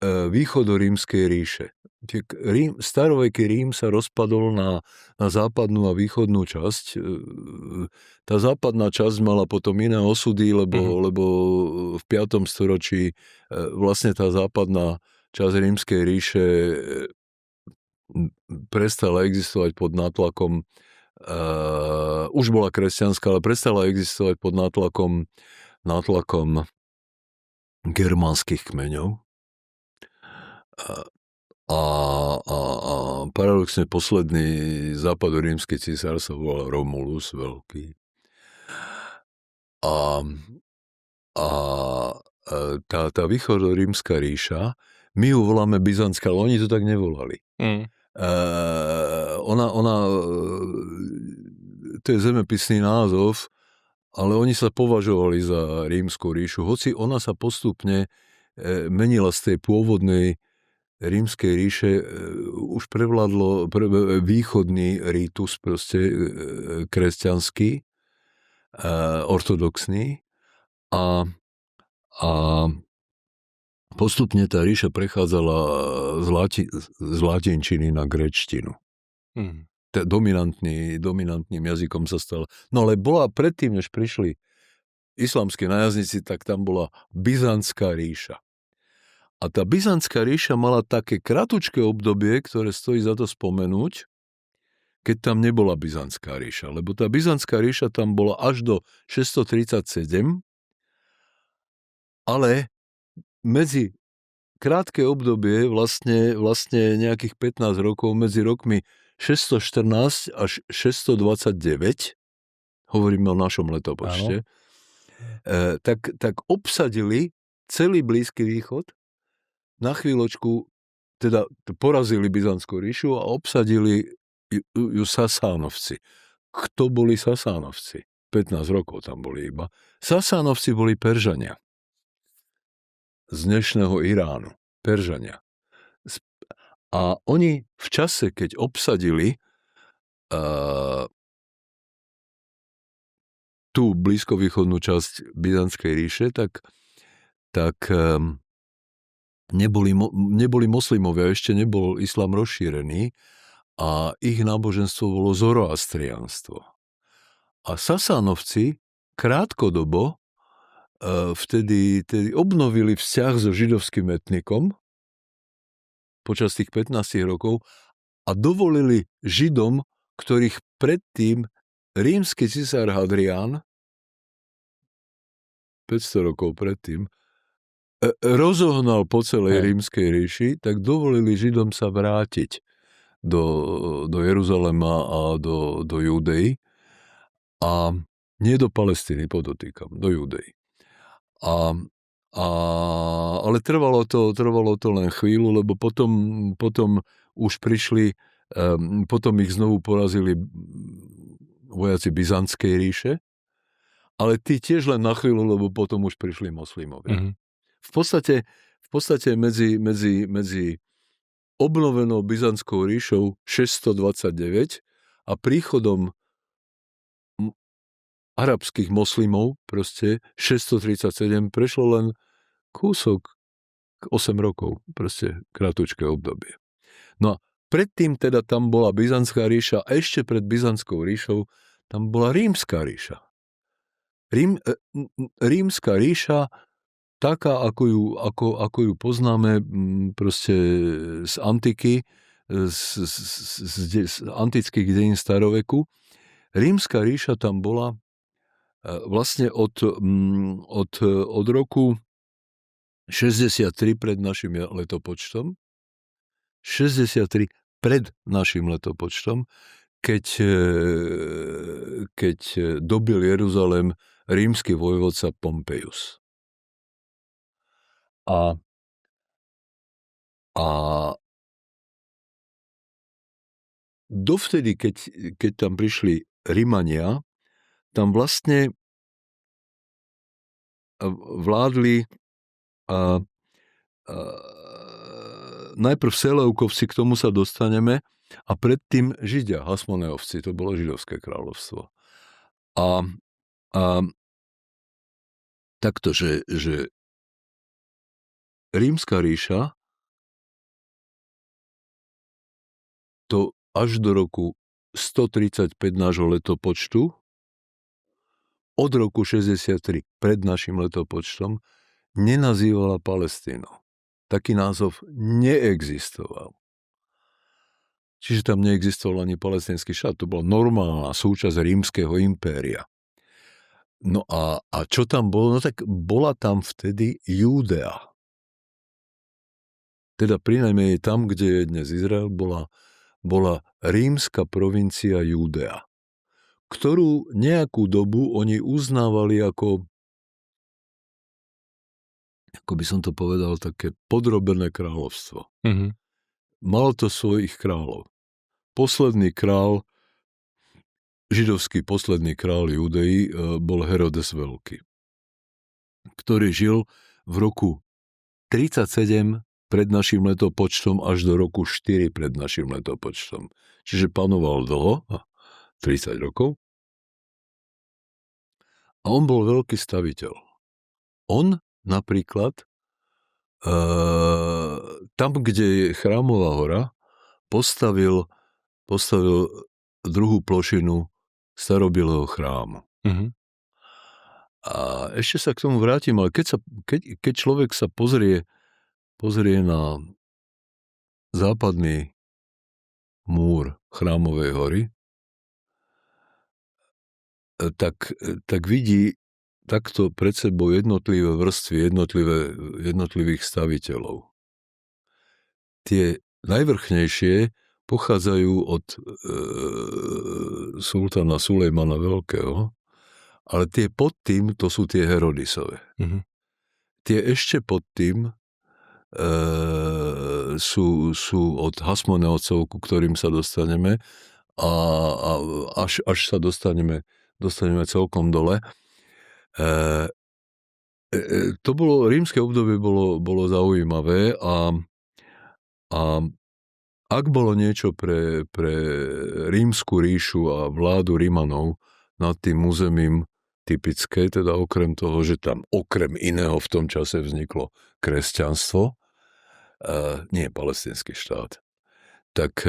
východorímskej ríše. Staroveký Rím sa rozpadol na západnú a východnú časť. Tá západná časť mala potom iné osudy, lebo v 5. storočí vlastne tá západná časť rímskej ríše prestala existovať pod nátlakom, už bola kresťanská, ale prestala existovať pod nátlakom germánskych kmeňov. A paradoxne posledný západorímsky císar sa volal Romulus Veľký. A tá východorímska ríša, my ju voláme Byzantská, ale oni to tak nevolali. Ona to je zemepisný názov, ale oni sa považovali za rímsku ríšu, hoci ona sa postupne menila z tej pôvodnej rímskej ríše, už prevládlo východný rítus, proste kresťanský, ortodoxný, a postupne tá ríša prechádzala z latinčiny na gréčtinu. Dominantným jazykom sa stal. No ale bola predtým, než prišli islamskí nájazdníci, tak tam bola Byzantská ríša. A tá Byzantská ríša mala také kratučké obdobie, ktoré stojí za to spomenúť, keď tam nebola Byzantská ríša. Lebo tá Byzantská ríša tam bola až do 637, ale medzi krátke obdobie, vlastne nejakých 15 rokov, medzi rokmi 614 až 629, hovoríme o našom letopočte, tak obsadili celý Blízky východ, na chvíľočku teda porazili Byzantskú ríšu a obsadili ju Sasánovci. Kto boli Sasánovci? 15 rokov tam boli iba. Sasánovci boli Peržania. Z dnešného Iránu. Peržania. A oni v čase, keď obsadili tú blízkovýchodnú časť Byzantskej ríše, tak neboli moslimovia, ešte nebol islám rozšírený a ich náboženstvo bolo zoroastrianstvo. A Sasánovci krátkodobo vtedy obnovili vzťah so židovským etnikom počas tých 15 rokov a dovolili Židom, ktorých predtým rímsky cisár Hadrián 500 rokov predtým rozohnal po celej rímskej ríši, tak dovolili Židom sa vrátiť do Jeruzalema a do Judei a nie do Palestíny, podotýkam, do Judei. Ale trvalo to len chvíľu, lebo potom už prišli, potom ich znovu porazili vojaci Byzantskej ríše, ale tí tiež len na chvíľu, lebo potom už prišli moslimovia. Mm-hmm. V podstate medzi obnovenou Byzantskou ríšou 629 a príchodom arabských moslimov, proste 637, prešlo len kúsok 8 rokov, proste kratučké obdobie. No a predtým teda tam bola Byzantská ríša a ešte pred Byzantskou ríšou tam bola Rímska ríša. Rímska ríša, taká, ako ju poznáme proste z antiky, z antických dejín staroveku. Rímska ríša tam bola vlastne od roku 63 pred našim letopočtom, 63 pred našim letopočtom, keď dobil Jeruzalém rímsky vojvodca Pompejus. A dovtedy, keď tam prišli Rimania, tam vlastne vládli najprv Seleukovci, k tomu sa dostaneme, a predtým Židia, Hasmoneovci, to bolo židovské kráľovstvo. A takto, že Rímska ríša to až do roku 135 nášho letopočtu, od roku 63 pred našim letopočtom, nenazývala Palestínu. Taký názov neexistoval. Čiže tam neexistoval ani palestínsky štát. To bola normálna súčasť rímskeho impéria. No a čo tam bolo? No tak bola tam vtedy Júdea. Teda prinajmenej tam, kde je dnes Izrael, bola rímska provincia Júdea, ktorú nejakú dobu oni uznávali ako by som to povedal, také podrobené kráľovstvo. Mm-hmm. Malo to svojich kráľov. Židovský posledný kráľ Judei bol Herodes Veľký, ktorý žil v roku 37 pred našim letopočtom až do roku 4 pred našim letopočtom. Čiže panoval dlho, 30 rokov. A on bol veľký staviteľ. On napríklad tam, kde je Chrámová hora, postavil druhú plošinu starobilého chrámu. Mm-hmm. A ešte sa k tomu vrátim, ale keď človek sa pozrie na západný múr Chrámovej hory, tak vidí takto pred sebou jednotlivé vrstvy, jednotlivých staviteľov. Tie najvrchnejšie pochádzajú od sultána Sulejmana Veľkého, ale tie pod tým, to sú tie Herodisové. Mm-hmm. Tie ešte pod tým sú od Hasmoneovcov, ku ktorým sa dostaneme, a až sa dostaneme celkom dole. Rímske obdobie bolo zaujímavé a ak bolo niečo pre Rímsku ríšu a vládu Rimanov nad tým územím typické, teda okrem toho, že tam okrem iného v tom čase vzniklo kresťanstvo, nie palestínsky štát, tak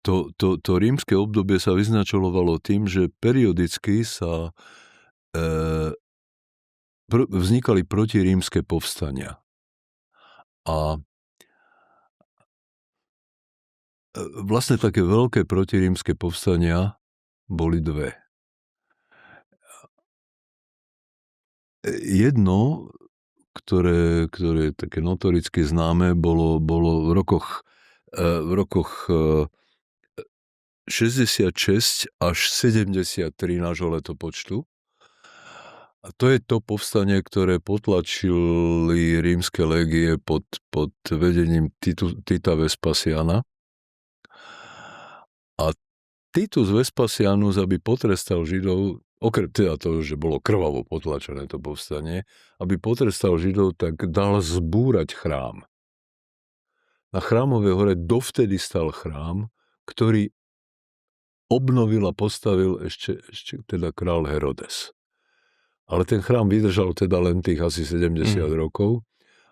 to rímske obdobie sa vyznačovalo tým, že periodicky sa vznikali protirímske povstania. A vlastne také veľké protirímske povstania boli dve. Jedno, ktoré je také notoricky známe, bolo v rokoch 66 až 73 nášho letopočtu. A to je to povstanie, ktoré potlačili rímske légie pod vedením Tita Vespasiana. A Titus Vespasianus, aby potrestal Židov, okrem teda toho, že bolo krvavo potlačené to povstanie, aby potrestal Židov, tak dal zbúrať chrám. Na Chrámovej hore dovtedy stal chrám, ktorý obnovil a postavil ešte teda král Herodes. Ale ten chrám vydržal teda len tých asi 70 rokov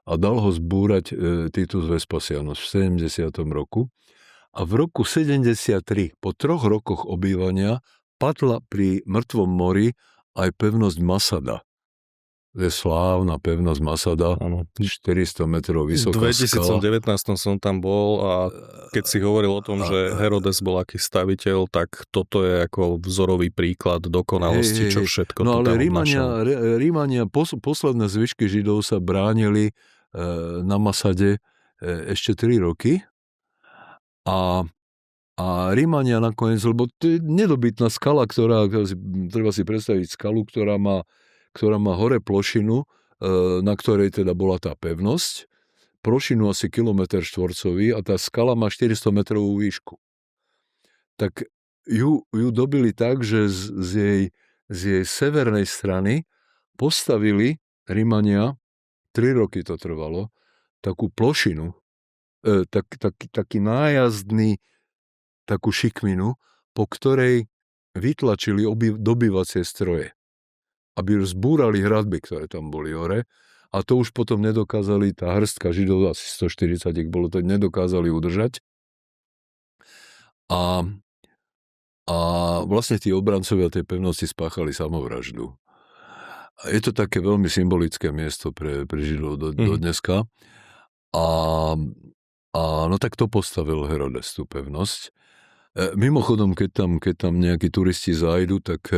a dal ho zbúrať Titus Vespasianus v 70. roku. A v roku 73, po 3 rokoch obývania, padla pri Mŕtvom mori aj pevnosť Masada. To je slávna pevnosť Masada, 400 metrov vysoká skala. V 2019 som tam bol a keď si hovoril o tom, že Herodes bol aký staviteľ, tak toto je ako vzorový príklad dokonalosti, čo všetko no, tu tam Rímania, posledné zvyšky Židov sa bránili na Masade ešte 3 roky a Rímania nakoniec, lebo to je nedobytná skala, treba si predstaviť skalu, ktorá má hore plošinu, na ktorej teda bola tá pevnosť, plošinu asi kilometr štvorcový a tá skala má 400 metrovú výšku. Tak ju dobili tak, že z jej severnej strany postavili Rímania, 3 roky to trvalo, takú plošinu, taký nájazdný, takú šikminu, po ktorej vytlačili dobývacie stroje, aby zbúrali hradby, ktoré tam boli hore. A to už potom nedokázali, tá hrstka Židov, asi 140 ich bolo, to nedokázali udržať. A vlastne tí obrancovia tej pevnosti spáchali samovraždu. A je to také veľmi symbolické miesto pre Židov do dneska. A no tak to postavil Herodes, tú pevnosť. Mimochodom, keď tam nejakí turisti zájdu, tak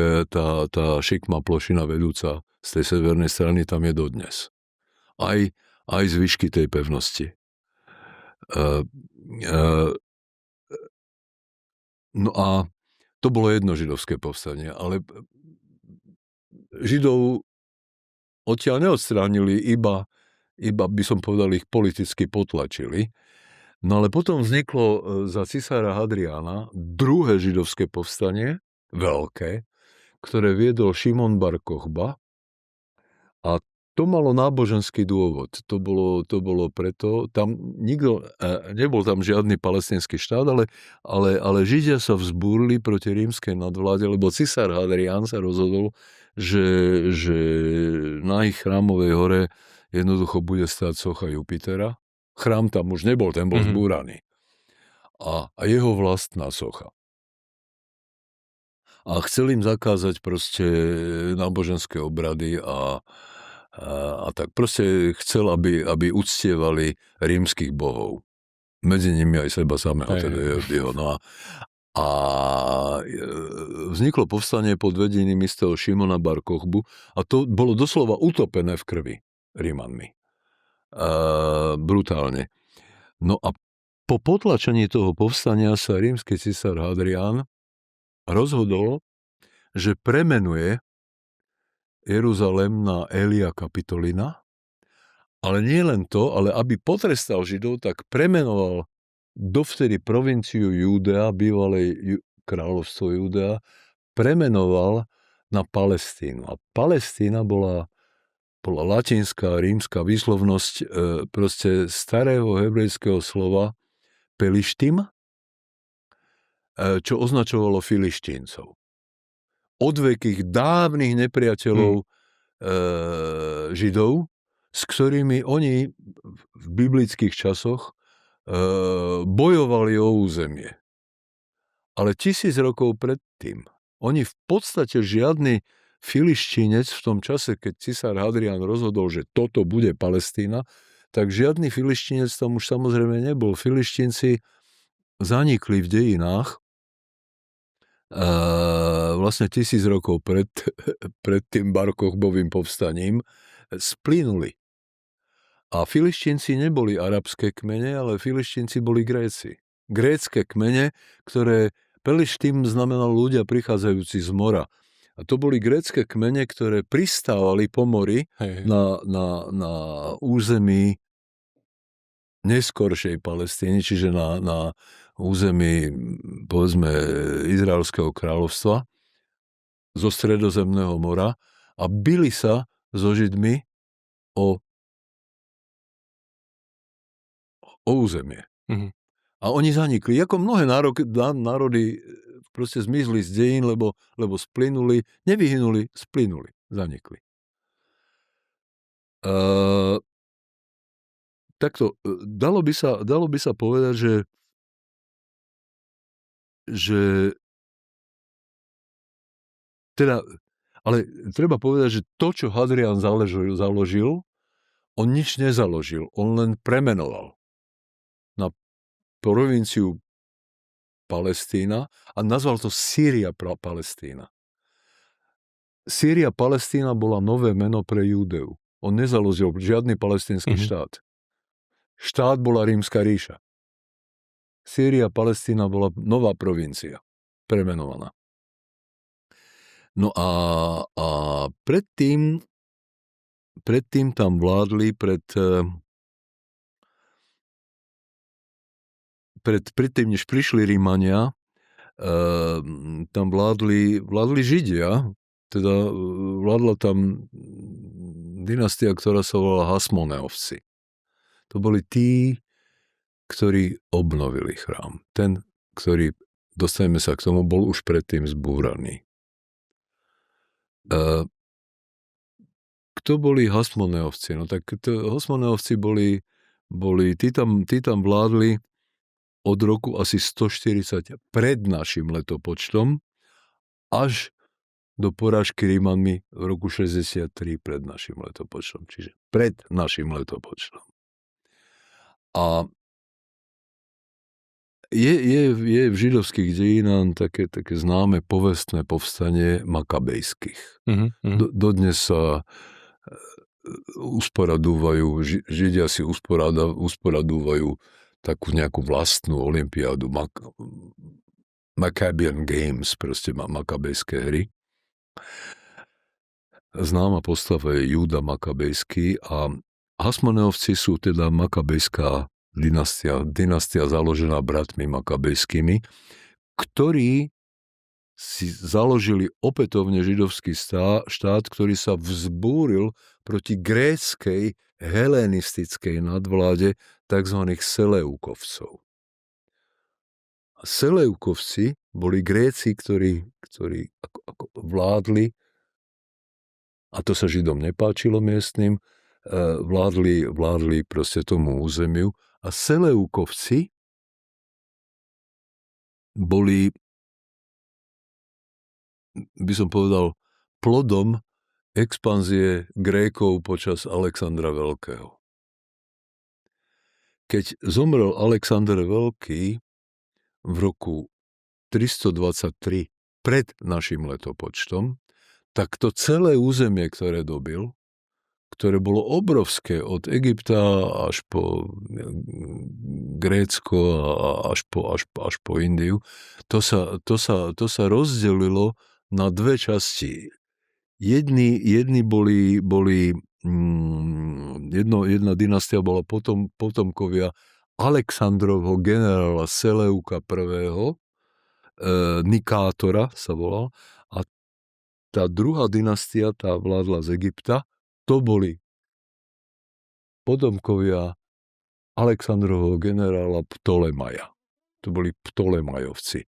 tá šikma plošina vedúca z tej severnej strany tam je dodnes. Aj zvyšky tej pevnosti. No a to bolo jedno židovské povstanie, ale Židov odtiaľ neodstránili, iba by som povedal, ich politicky potlačili. No ale potom vzniklo za cisára Hadriána druhé židovské povstanie, veľké, ktoré viedol Šimon bar Kochba a to malo náboženský dôvod. To bolo preto, nebol tam žiadny palestínsky štát, ale Židia sa vzbúrili proti rímskej nadvláde, lebo cisár Hadrián sa rozhodol, že na ich Chrámovej hore jednoducho bude stáť socha Jupitera. Chrám tam už nebol, ten bol zbúraný. A jeho vlastná socha. A chcel im zakázať proste náboženské obrady a tak proste chcel, aby uctievali rímskych bohov. Medzi nimi aj seba samého. No a vzniklo povstanie pod vedením istého Šimona bar Kochbu a to bolo doslova utopené v krvi Rímanmi. Brutálne. No a po potlačení toho povstania sa rímsky cisár Hadrián rozhodol, že premenuje Jeruzalém na Elia Capitolina, ale nie len to, ale aby potrestal Židov, tak premenoval dovtedy provinciu Júdea, bývalej kráľovstvo Júdea, premenoval na Palestínu. A Palestína bola latinská, rímska výslovnosť proste starého hebrejského slova Pelištim, čo označovalo Filištíncov. Odvekých dávnych nepriateľov Židov, s ktorými oni v biblických časoch bojovali o územie. Ale 1000 rokov predtým. Oni v podstate žiadny Filištínec v tom čase, keď cisár Hadrián rozhodol, že toto bude Palestína, tak žiadny Filištínec tam už samozrejme nebol. Filištínci zanikli v dejinách vlastne 1000 rokov pred tým Bar-Kochbovým povstaním splynuli. A Filištínci neboli arabské kmene, ale Filištínci boli Gréci. Grécke kmene, ktoré Pelištím znamenalo ľudia prichádzajúci z mora. A to boli grécke kmene, ktoré pristávali po mori na území neskoršej Palestíny, čiže na území, povedzme, Izraelského kráľovstva zo Stredozemného mora a bili sa so Židmi o územie. Mhm. A oni zanikli. Ako mnohé národy proste zmizli z dejín, lebo splynuli, nevyhynuli, splynuli, zanikli. Takto, dalo by sa povedať, že teda, ale treba povedať, že to, čo Hadrián založil, on nič nezaložil, on len premenoval na provinciu Palestína a nazval to Sýria Palestína. Sýria Palestína bola nové meno pre Júdeu. On nezaložil žiadny palestínsky štát. Štát bola Rímska ríša. Sýria Palestína bola nová provincia, premenovaná. No a predtým tam vládli predtým, než prišli Rímania, tam vládli Židia, teda vládla tam dynastia, ktorá sa volala Hasmoneovci. To boli tí, ktorí obnovili chrám. Ten, ktorý, dostaneme sa k tomu, bol už predtým zbúraný. Kto boli Hasmoneovci? No tak Hasmoneovci boli tí tam vládli od roku asi 140 pred našim letopočtom až do porážky Rímanmi v roku 63 pred našim letopočtom. Čiže pred našim letopočtom. A je v židovských dejinách také známe povestné povstanie Makabejských. Dodnes sa usporadúvajú, Židia si usporadúvajú takú nejakú vlastnú olympiádu, Maccabean Games, proste makabejské hry. Známa postava je Júda Makabejský a Hasmoneovci sú teda makabejská dynastia založená bratmi makabejskými, ktorí si založili opätovne židovský štát, ktorý sa vzbúril proti gréckej helenistickej nadvláde tzv. Seleukovcov. A Seleukovci boli Gréci, ktorí ako vládli, a to sa Židom nepáčilo miestnym, vládli proste tomu územiu. A Seleukovci boli, by som povedal, plodom expanzie Grékov počas Alexandra Veľkého. Keď zomrel Alexander Veľký v roku 323 pred našim letopočtom, tak to celé územie, ktoré dobil, ktoré bolo obrovské od Egypta až po Grécko a až po Indiu, to sa rozdelilo na dve časti. Jedni boli jedna dynastia bola potomkovia Alexandrovho generála Seleuka I. Nikátora sa volal, a tá druhá dynastia, tá vládla z Egypta, to boli potomkovia Alexandrovho generála Ptolemaja. To boli Ptolemajovci.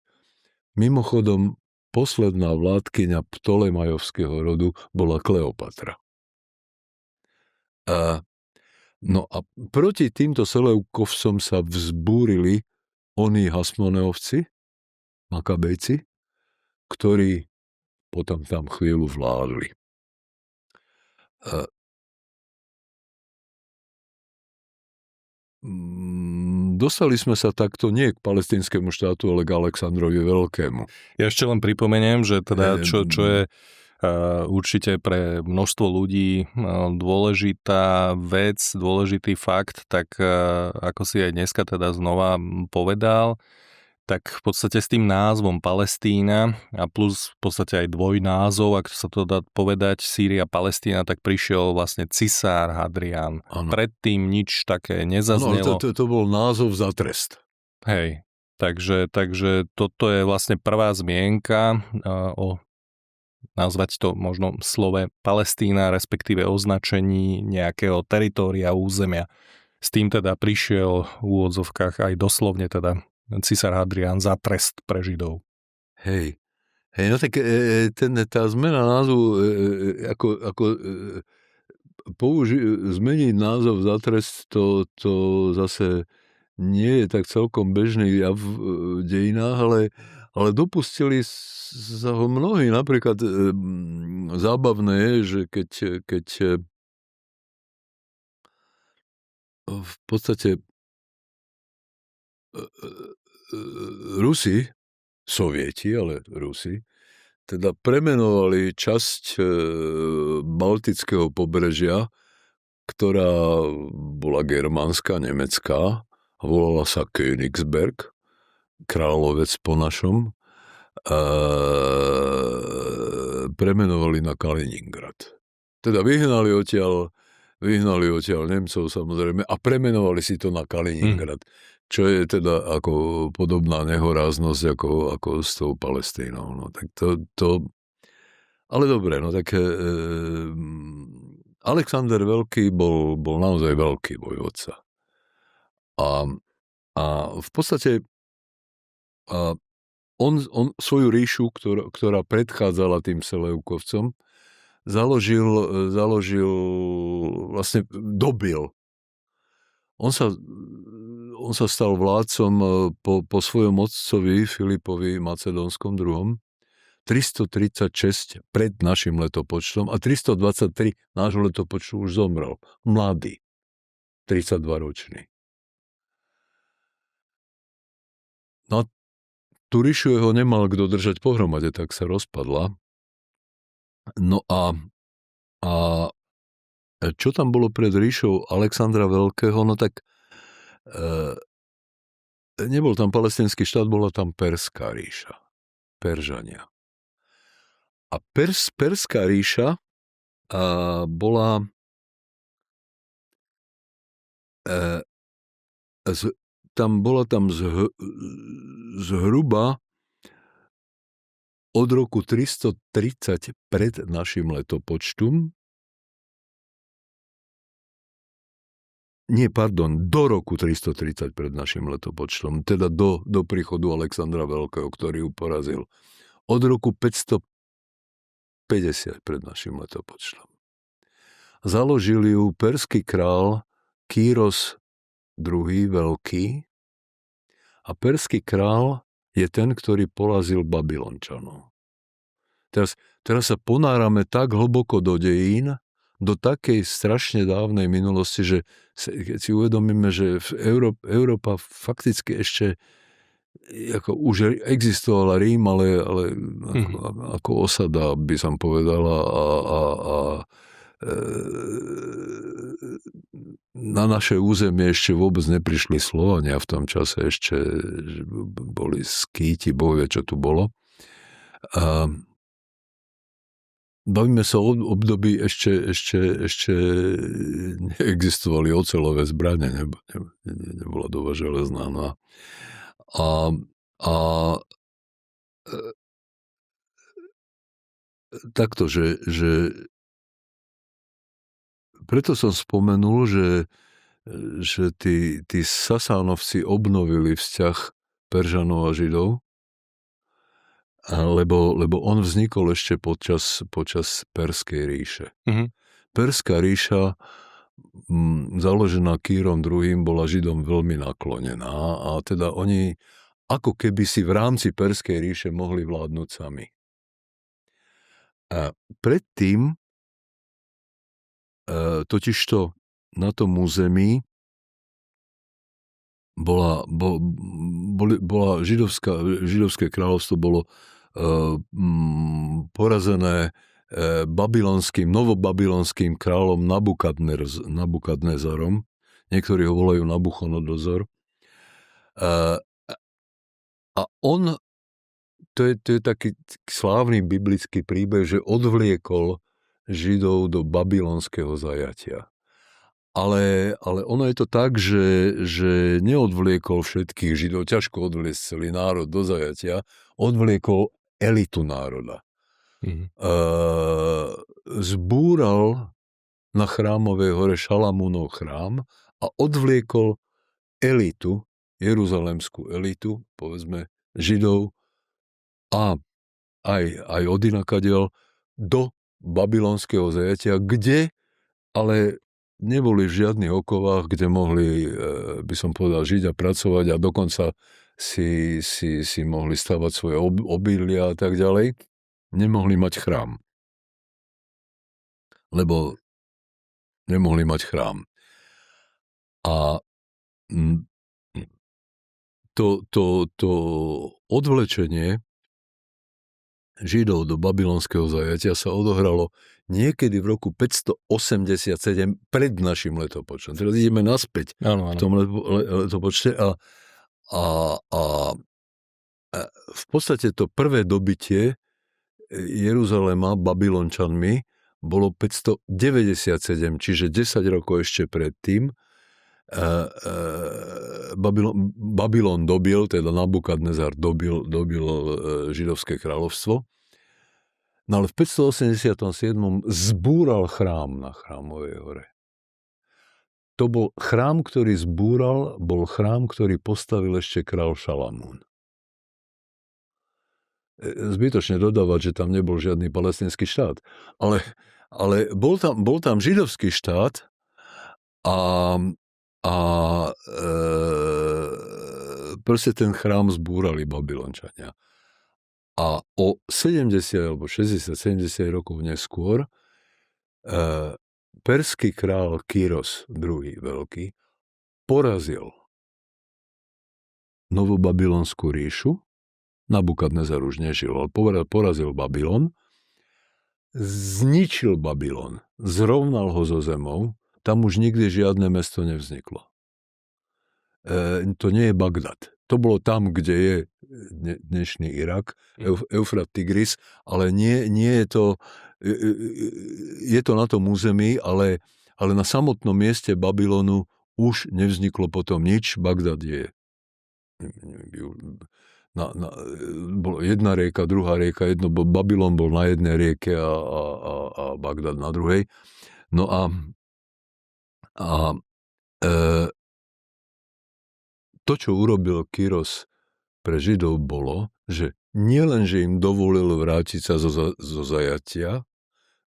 Mimochodom, posledná vládkyňa Ptolemajovského rodu bola Kleopatra. No a proti týmto Seleukovcom sa vzbúrili oni Hasmoneovci, Makabejci, ktorí potom tam chvíľu vládli. Dostali sme sa takto nie k palestínskému štátu, ale k Alexandrovi Veľkému. Ja ešte len pripomeniem, že teda čo je určite pre množstvo ľudí dôležitá vec, dôležitý fakt, tak ako si aj dneska teda znova povedal, tak v podstate s tým názvom Palestína a plus v podstate aj dvojnázov, ak sa to dá povedať, Sýria, Palestína, tak prišiel vlastne cisár Hadrián. Ano. Predtým nič také nezaznelo. To bol názov za trest. Hej, takže toto je vlastne prvá zmienka o nazvať to možno slove Palestína, respektíve označení nejakého teritória, územia. S tým teda prišiel v úvodzovkách aj doslovne teda cisár Hadrián za trest pre Židov. Hej, no tak tá zmena názvu, zmeniť názov za trest, to zase nie je tak celkom bežný jav v dejinách, ale dopustili sa ho mnohí. Napríklad zábavné je, že keď v podstate Rusi, Sovieti, ale Rusi, teda premenovali časť Baltického pobrežia, ktorá bola germánska, nemecká, a volala sa Königsberg, kráľovec po našom, premenovali na Kaliningrad. Teda vyhnali odtiaľ Nemcov samozrejme a premenovali si to na Kaliningrad. Čo je teda ako podobná nehoráznosť ako s tou Palestínou. No, tak to... Ale dobre, no tak Alexander Veľký bol naozaj veľký vojvodca. A v podstate on svoju ríšu, ktorá predchádzala tým Seleukovcom, založil vlastne dobil. On sa stal vládcom po svojom otcovi Filipovi Macedónskom II. 336 pred našim letopočtom a 323 nášho letopočtu už zomrel. Mladý. 32-ročný. No tú ríšu jeho nemal kto držať pohromade, tak sa rozpadla. No a čo tam bolo pred ríšou Alexandra Veľkého, no tak nebol tam palestínsky štát, bola tam Perská ríša. Peržania. A Perská ríša bola tam zhruba od roku 330 pred našim letopočtom. Do roku 330 pred našim letopočtom, teda do príchodu Alexandra Veľkého, ktorý ju porazil. Od roku 550 pred našim letopočtom. Založil ju perský král Kýros II. Veľký a perský král je ten, ktorý porazil Babylončanov. Teraz sa ponárame tak hlboko do dejín, do takej strašne dávnej minulosti, že keď si uvedomíme, že Európa fakticky ešte ako už existovala Rím, ale ako osada, by som povedala, na naše územie ešte vôbec neprišli Slovania v tom čase, ešte boli Skýti, Boh vie, čo tu bolo. Bavíme sa o období ešte neexistovali oceľové zbrane, nebola doba železná. No. Takto, že preto som spomenul, že tí Sasánovci obnovili vzťah Peržanov a Židov, lebo on vznikol ešte počas Perskej ríše. Mm-hmm. Perská ríša, založená Kýrom II, bola Židom veľmi naklonená a teda oni ako keby si v rámci Perskej ríše mohli vládnuť sami. A predtým totižto na tom území bola židovské kráľovstvo bolo porazené novobabylonským kráľom Nabukadnezarom. Niektorí ho volajú Nabuchodonozor. A on, to je taký slávny biblický príbeh, že odvliekol Židov do babylonského zajatia. Ale ono je to tak, že neodvliekol všetkých Židov, ťažko odvliesť celý národ do zajatia, odvliekol elitu národa. Zbúral na Chrámovej hore Šalamúnov chrám a odvliekol elitu, jeruzalemskú elitu, povedzme Židov a aj odinakadiaľ do babylonského zajatia, kde ale neboli v žiadnych okovách, kde mohli, by som povedal, žiť a pracovať a dokonca si mohli stavať svoje obydlia a tak ďalej. Nemohli mať chrám. Lebo nemohli mať chrám. A to odvlečenie Židov do babylonského zajatia sa odohralo niekedy v roku 587 pred našim letopočtom. Teraz ideme naspäť v tom letopočte a v podstate to prvé dobitie Jeruzalema Babylončanmi bolo 597, čiže 10 rokov ešte predtým. Babylon dobil, teda Nabukadnezar dobil židovské kráľovstvo. No ale v 587. zbúral chrám na Chrámovej hore. To bol chrám, ktorý zbúral, bol chrám, ktorý postavil ešte kráľ Šalamún. Zbytočne dodávať, že tam nebol žiadny palestínsky štát. Ale bol tam židovský štát a proste ten chrám zbúrali Babylončania. A o 70 alebo 60, 70 rokov neskôr perský král Kyros II veľký porazil novobabylonskú ríšu. Nabukadnezar už nežil, ale porazil Babylon, zničil Babylon, zrovnal ho so zemou, tam už nikdy žiadne mesto nevzniklo. To nie je Bagdad. To bolo tam, kde je dnešný Irak, Eufrat, Tigris, ale nie je to, je to na tom území, ale na samotnom mieste Babylonu už nevzniklo potom nič. Bagdad je bola jedna rieka, druhá rieka, Babylon bol na jednej rieke a Bagdad na druhej. No a to, čo urobil Kyros pre Židov, bolo, že nielen, že im dovolil vrátiť sa zo zajatia,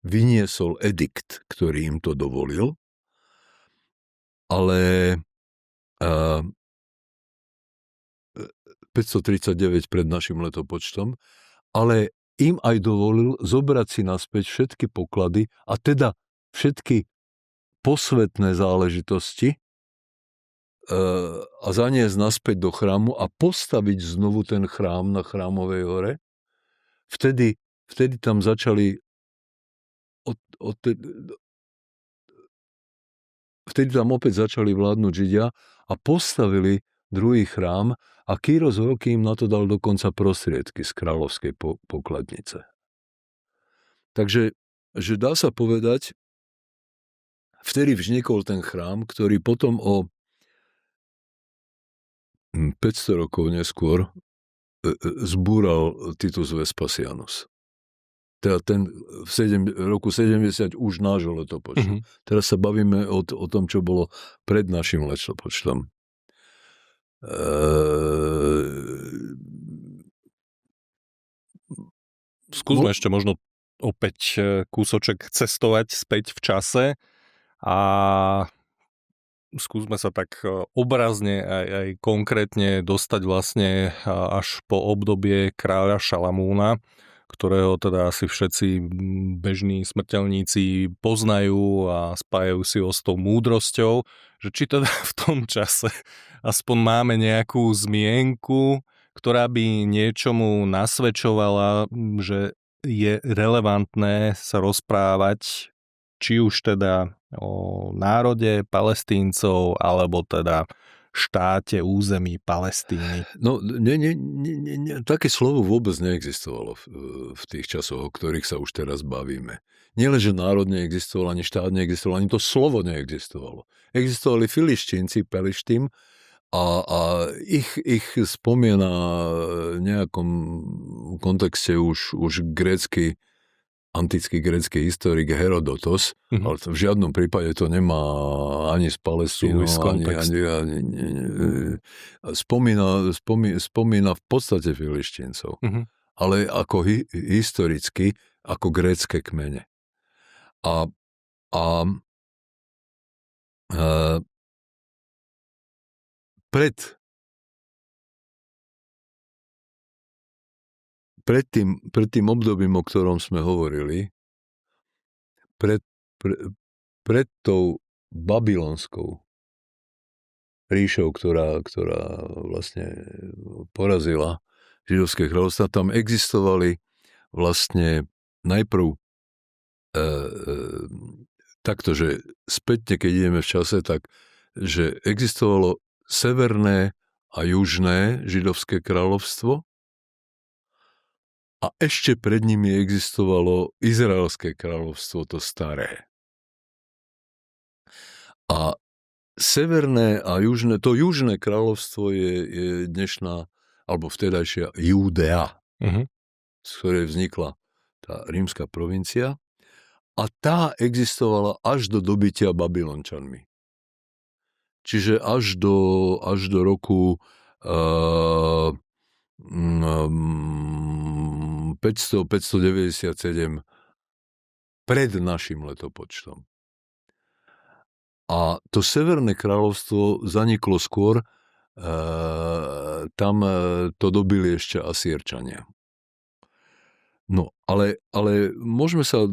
vyniesol edikt, ktorý im to dovolil, ale 539 pred našim letopočtom, ale im aj dovolil zobrať si naspäť všetky poklady a teda všetky posvetné záležitosti a zaniesť naspäť do chrámu a postaviť znovu ten chrám na Chrámovej hore. Vtedy tam začali vtedy tam opäť začali vládnuť Židia a postavili druhý chrám a Kyros veľký im na to dal dokonca prostriedky z kráľovskej pokladnice. Takže že dá sa povedať, vtedy vznikol ten chrám, ktorý potom o 500 rokov neskôr zbúral Titus Vespasianus. Teda ten v roku 70 už nášho letopočtu. Teraz sa bavíme o tom, čo bolo pred našim letopočtom. Skúsme ešte možno opäť kúsoček cestovať späť v čase a skúsme sa tak obrazne aj konkrétne dostať vlastne až po obdobie kráľa Šalamúna, ktorého teda asi všetci bežní smrteľníci poznajú a spájajú si ho s tou múdrosťou, že či teda v tom čase aspoň máme nejakú zmienku, ktorá by niečomu nasvedčovala, že je relevantné sa rozprávať či už teda o národe Palestíncov, alebo teda štáte, území Palestíny. No, také slovo vôbec neexistovalo v tých časoch, o ktorých sa už teraz bavíme. Nielen, že národ neexistoval, ani štát neexistoval, ani to slovo neexistovalo. Existovali Filištínci, Pelištím, a ich spomína v nejakom kontexte už antický grécky historik Herodotos, ale v žiadnom prípade to nemá ani s Palestínou, spomína v podstate Filištíncov, ale ako historicky, ako grécke kmene. Pred tým obdobím, o ktorom sme hovorili, pred tou babylonskou ríšou, ktorá vlastne porazila židovské kráľovstvo, tam existovali vlastne najprv takto, že spätne, keď ideme v čase, tak, že existovalo severné a južné židovské kráľovstvo, a ešte pred nimi existovalo Izraelské kráľovstvo, to staré. A severné a južné, to južné kráľovstvo je dnešná, alebo vtedajšia Júdea, z ktorej vznikla tá rímska provincia, a tá existovala až do dobytia Babylončanmi. Čiže až do roku 597 pred našim letopočtom. A to Severné kráľovstvo zaniklo skôr, tam to dobili ešte Asýrčania. No, ale môžeme sa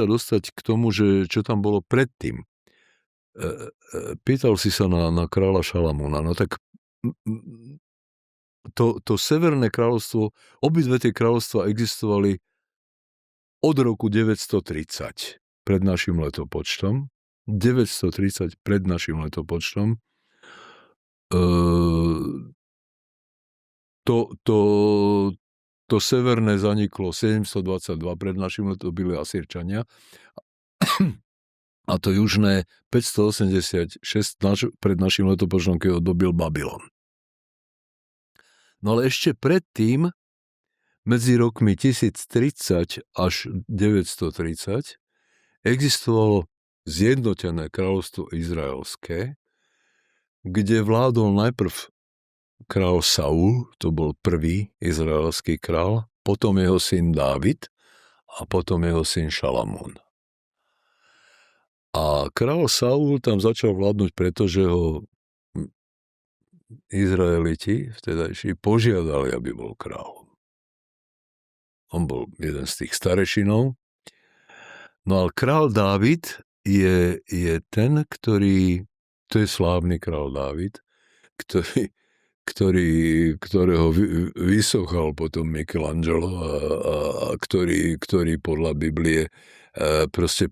dostať k tomu, že čo tam bolo predtým. Pýtal si sa na kráľa Šalamúna, no tak to Severné kráľovstvo, obidve tie kráľovstvá existovali od roku 930 pred našim letopočtom. 930 pred našim letopočtom. To severné zaniklo 722 pred našim letopočtom, byli Asýrčania. A to južné 586 pred našim letopočtom, keď ho dobil Babylon. No ale ešte predtým, medzi rokmi 1030 až 930, existovalo zjednotené kráľovstvo izraelské, kde vládol najprv král Saul, to bol prvý izraelský král, potom jeho syn Dávid a potom jeho syn Šalamún. A král Saul tam začal vládnuť, pretože ho Izraeliti vtedajší požiadali, aby bol kráľom. On bol jeden z tých starešinov. No ale král Dávid je ten, to je slávny král Dávid, ktorého vysochal potom Michelangelo a ktorý podľa Biblie proste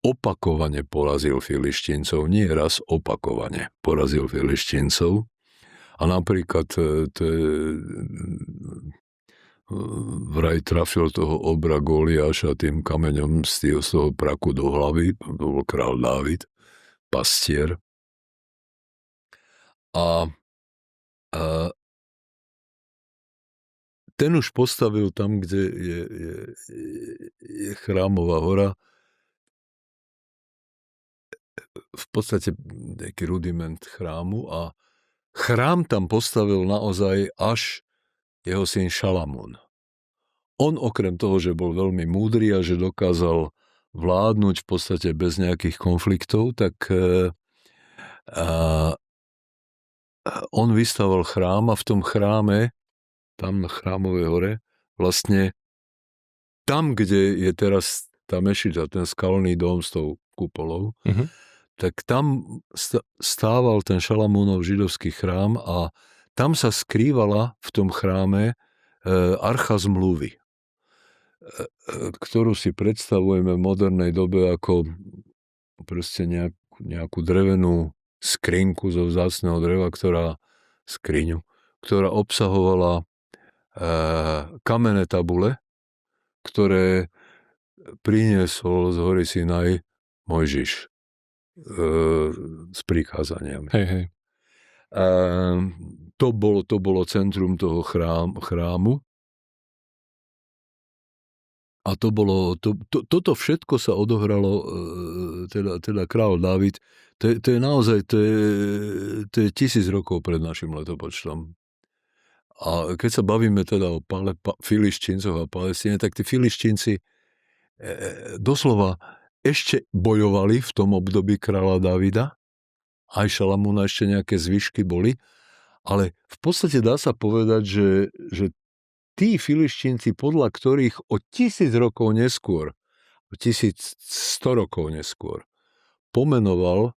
opakovane porazil Filištíncov, nie raz, opakovane porazil Filištíncov. A napríklad vraj trafil toho obra Goliáša tým kameňom z toho praku do hlavy, to bol král Dávid, pastier. A ten už postavil tam, kde je Chrámová hora, v podstate nejaký rudiment chrámu, a chrám tam postavil naozaj až jeho syn Šalamún. On okrem toho, že bol veľmi múdry a že dokázal vládnuť v podstate bez nejakých konfliktov, tak A on vystával chrám a v tom chráme, tam na Chrámovej hore, vlastne tam, kde je teraz tá mešita, ten skalný dom s tou kupolou, tak tam stával ten Šalamúnov židovský chrám a tam sa skrývala v tom chráme archa zmluvy, ktorú si predstavujeme v modernej dobe ako proste nejakú drevenú skrinku zo vzácneho dreva, ktorá obsahovala kamenné tabule, ktoré priniesol z hory Sinaj Mojžiš s prikázaniami. Hej. To bolo centrum toho chrámu. A toto všetko sa odohralo, teda kráľ Dávid, to je naozaj, to je 1000 rokov pred našim letopočtom. A keď sa bavíme teda o Filištíncoch a Palestíne, tak tí Filištínci doslova ešte bojovali v tom období kráľa Dávida, aj Šalamúna ešte nejaké zvyšky boli, ale v podstate dá sa povedať, že tí Filištínci, podľa ktorých o 1000 rokov neskôr, o 1100 rokov neskôr, pomenoval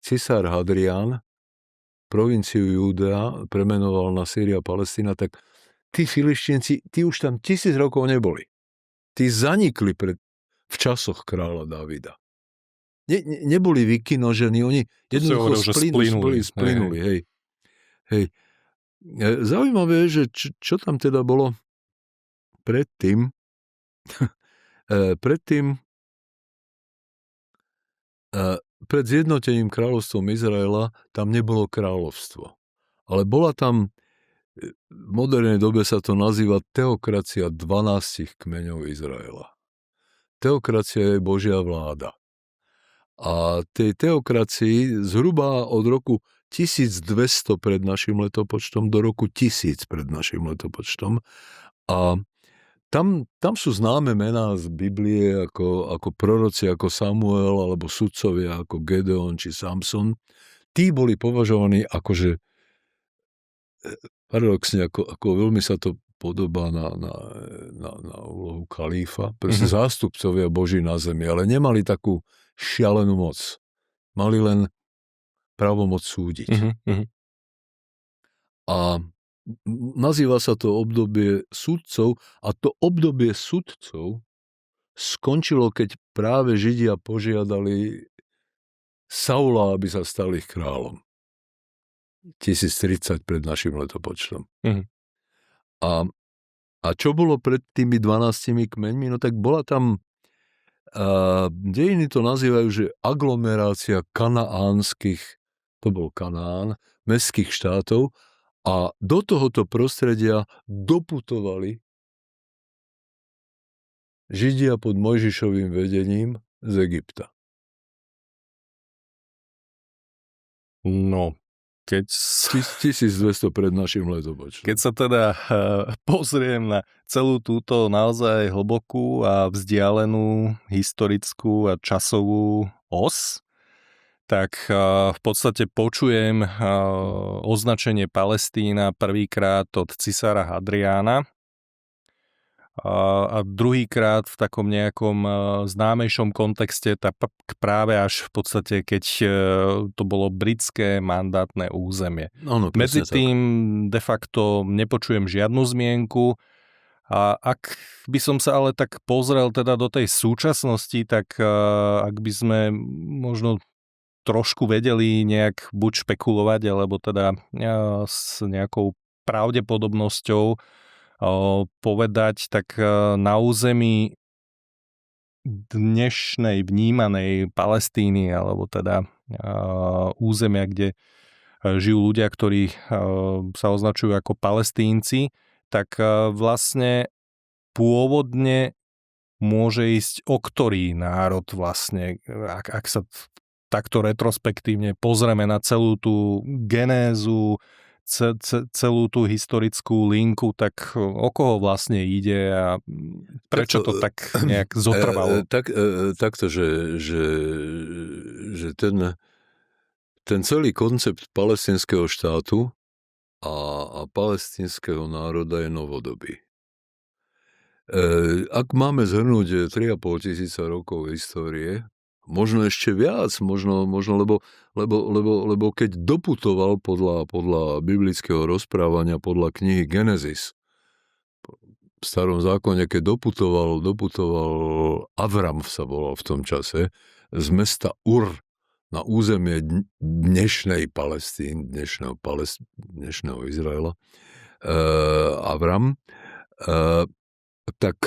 cisár Hadrián provinciu Júdea, premenoval na Sýria a Palestína, tak tí Filištínci, tí už tam 1000 rokov neboli. Tí zanikli v časoch kráľa Dávida. Neboli vykinožení, oni jednoducho splynuli. Hej. Zaujímavé je, že čo tam teda bolo predtým. Pred zjednotením kráľovstvom Izraela tam nebolo kráľovstvo. Ale bola tam, v modernej dobe sa to nazýva teokracia 12 kmeňov Izraela. Teokracia je Božia vláda. A tej teokracii zhruba od roku 1200 pred našim letopočtom do roku 1000 pred našim letopočtom. A tam sú známe mená z Biblie ako proroci, ako Samuel, alebo sudcovia, ako Gedeon či Samson. Tí boli považovaní akože paradoxne, ako veľmi sa to podobá na úlohu kalífa. Proste zástupcovia Boží na zemi, ale nemali takú šialenú moc. Mali len právomoc súdiť. A nazýva sa to obdobie sudcov a to obdobie sudcov skončilo, keď práve Židia požiadali Saula, aby sa stal ich kráľom. 1030 pred našim letopočtom. A čo bolo pred tými 12 kmeňmi? No tak bola tam, dejiny to nazývajú, že aglomerácia kanaánskych, to bol Kanán, mestských štátov, a do tohoto prostredia doputovali Židia pod Mojžišovým vedením z Egypta. No, 1200 pred našim letopočtom. Keď sa teda pozriem na celú túto naozaj hlbokú a vzdialenú historickú a časovú os, tak v podstate počujem označenie Palestína prvýkrát od cisára Hadriána a druhýkrát v takom nejakom známejšom kontexte práve až v podstate, keď to bolo britské mandátne územie. Medzi tým de facto nepočujem žiadnu zmienku. A ak by som sa ale tak pozrel teda do tej súčasnosti, tak ak by sme možno trošku vedeli nejak buď špekulovať, alebo teda s nejakou pravdepodobnosťou povedať, tak na území dnešnej vnímanej Palestíny, alebo teda územia, kde žijú ľudia, ktorí sa označujú ako Palestínci, tak vlastne pôvodne môže ísť o ktorý národ vlastne, ak sa takto retrospektívne pozrieme na celú tú genézu, celú tú historickú linku, tak o koho vlastne ide a prečo to tak nejak zotrvalo? Takto, že ten celý koncept palestinského štátu a palestinského národa je novodobý. Ak máme zhrnúť 3,5 tisíca rokov histórie, možno ešte viac, možno lebo keď doputoval podľa biblického rozprávania, podľa knihy Genesis, v starom zákone, keď doputoval Avram sa volal v tom čase, z mesta Ur na územie dnešnej Palestíny, dnešného Izraela, Avram, tak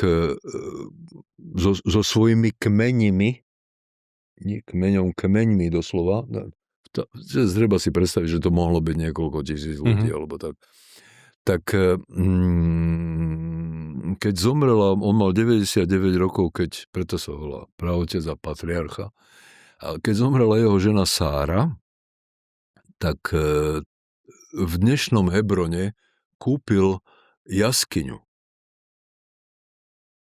so svojimi kmeňmi, nie kmeňmi doslova, treba si predstaviť, že to mohlo byť niekoľko tisíc ľudí, alebo tak. Tak keď zomrela, on mal 99 rokov, preto sa volá praotec a patriarcha, a keď zomrela jeho žena Sára, tak v dnešnom Hebrone kúpil jaskyňu.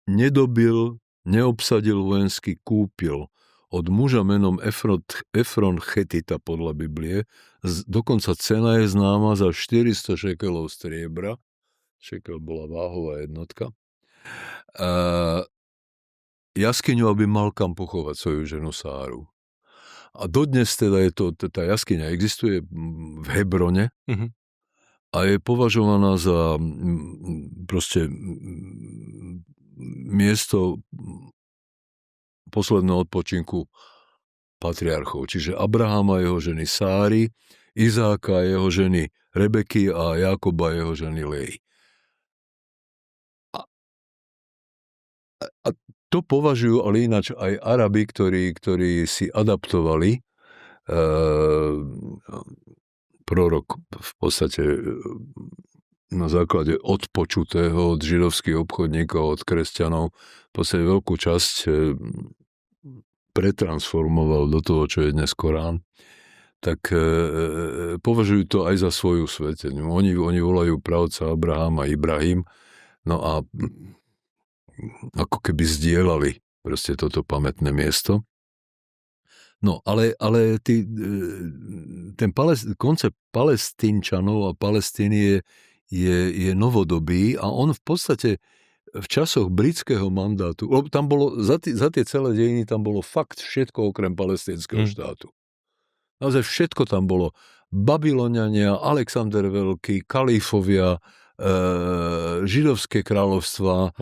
Nedobil, neobsadil vojenský, kúpil od muža menom Efron Chetita podľa Biblie. Dokonca cena je známa za 400 šekelov striebra. Šekel bola váhová jednotka. Jaskyňu, aby mal kam pochovať svoju ženu Sáru. A dodnes teda tá jaskyňa existuje v Hebrone a je považovaná za proste miesto posledného odpočinku patriarchov. Čiže Abrahama, jeho ženy Sáry, Izáka, jeho ženy Rebeky a Jákoba, jeho ženy Lej. A to považujú ale ináč aj Arabi, ktorí si adaptovali prorok v podstate na základe odpočutého od židovských obchodníkov, od kresťanov, v podstate veľkú časť pretransformoval do toho, čo je dnes Korán, tak považujú to aj za svoju svätyňu. Oni volajú pravca Abrahama Ibrahim, no a ako keby zdieľali proste toto pamätné miesto. No, ale ten koncept Palestínčanov a Palestíny je novodobý a on v podstate v časoch britského mandátu, tam bolo, za tie celé dejiny tam bolo fakt všetko okrem palestínskeho štátu. Naozaj všetko tam bolo. Babyloniania, Alexander Veľký, kalífovia, židovské kráľovstva,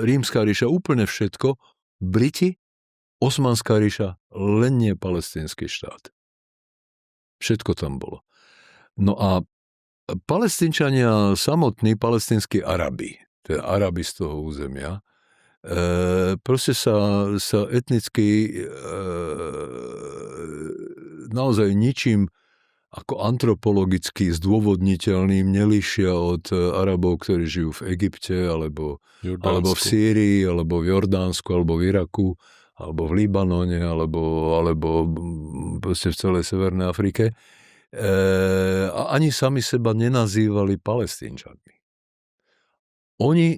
Rímska ríša, úplne všetko. Briti, Osmanská ríša, len nie palestínsky štát. Všetko tam bolo. No a Palestínčania samotní, palestínsky Arabi, teda Arabi z toho územia, proste sa etnicky naozaj ničím ako antropologicky zdôvodniteľným nelíšia od Arabov, ktorí žijú v Egypte, alebo v Sýrii, alebo v Jordánsku, alebo v Iraku, alebo v Libanone, alebo proste v celej Severnej Afrike. A ani sami seba nenazývali Palestínčanmi. Oni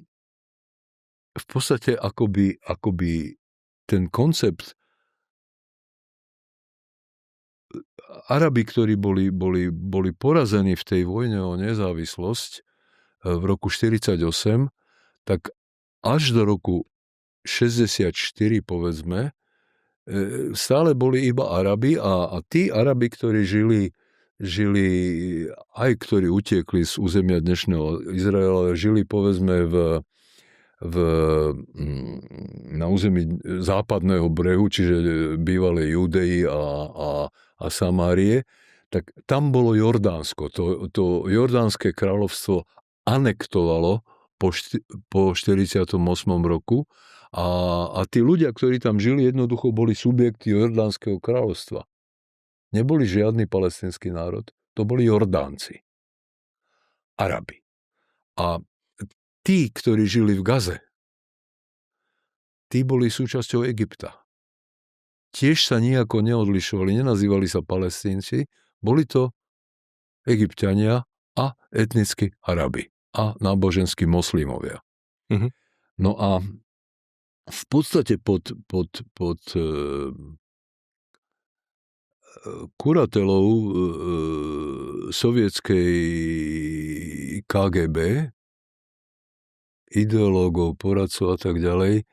v podstate akoby ten koncept Arabi, ktorí boli porazení v tej vojne o nezávislosť v roku 1948, tak až do roku 1964, povedzme, stále boli iba Arabi a tí Arabi, ktorí žili aj ktorí utiekli z územia dnešného Izraela, žili povedzme na území západného brehu, čiže bývalej Judei a Samárie, tak tam bolo Jordánsko. To Jordánske kráľovstvo anektovalo po 48. roku a tí ľudia, ktorí tam žili, jednoducho boli subjekty Jordánskeho kráľovstva. Neboli žiadny palestínsky národ, to boli Jordánci. Arabi. A tí, ktorí žili v Gaze, tí boli súčasťou Egypta. Tiež sa nijako neodlišovali, nenazývali sa Palestínci, boli to Egypťania a etnicky Arabi a náboženskí moslimovia. No a v podstate pod kuratelov sovietskej KGB, ideológov, poradcov a tak ďalej,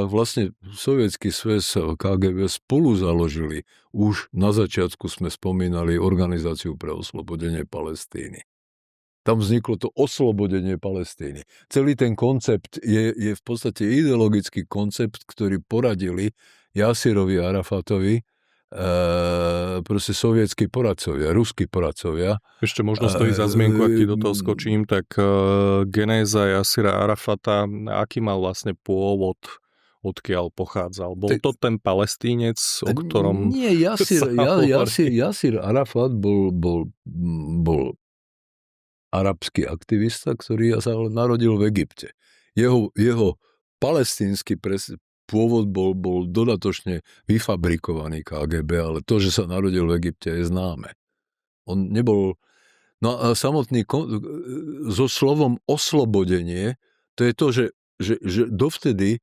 vlastne sovietský sväz KGB spolu založili, už na začiatku sme spomínali Organizáciu pre oslobodenie Palestíny. Tam vzniklo to oslobodenie Palestíny. Celý ten koncept je v podstate ideologický koncept, ktorý poradili Jasirovi Arafatovi, proste sovietskí poradcovia, ruskí poradcovia. Ešte možno stojí za zmienku, ak ti do toho skočím, tak genéza Jasira Arafata, aký mal vlastne pôvod, odkiaľ pochádzal? Bol to ten Palestínec, o ktorom... Nie, Jasir Arafat bol arabský aktivista, ktorý sa narodil v Egypte. Jeho palestínsky pôvod bol dodatočne vyfabrikovaný KGB, ale to, že sa narodil v Egypte, je známe. On nebol... No a samotný... So slovom oslobodenie, to je to, že dovtedy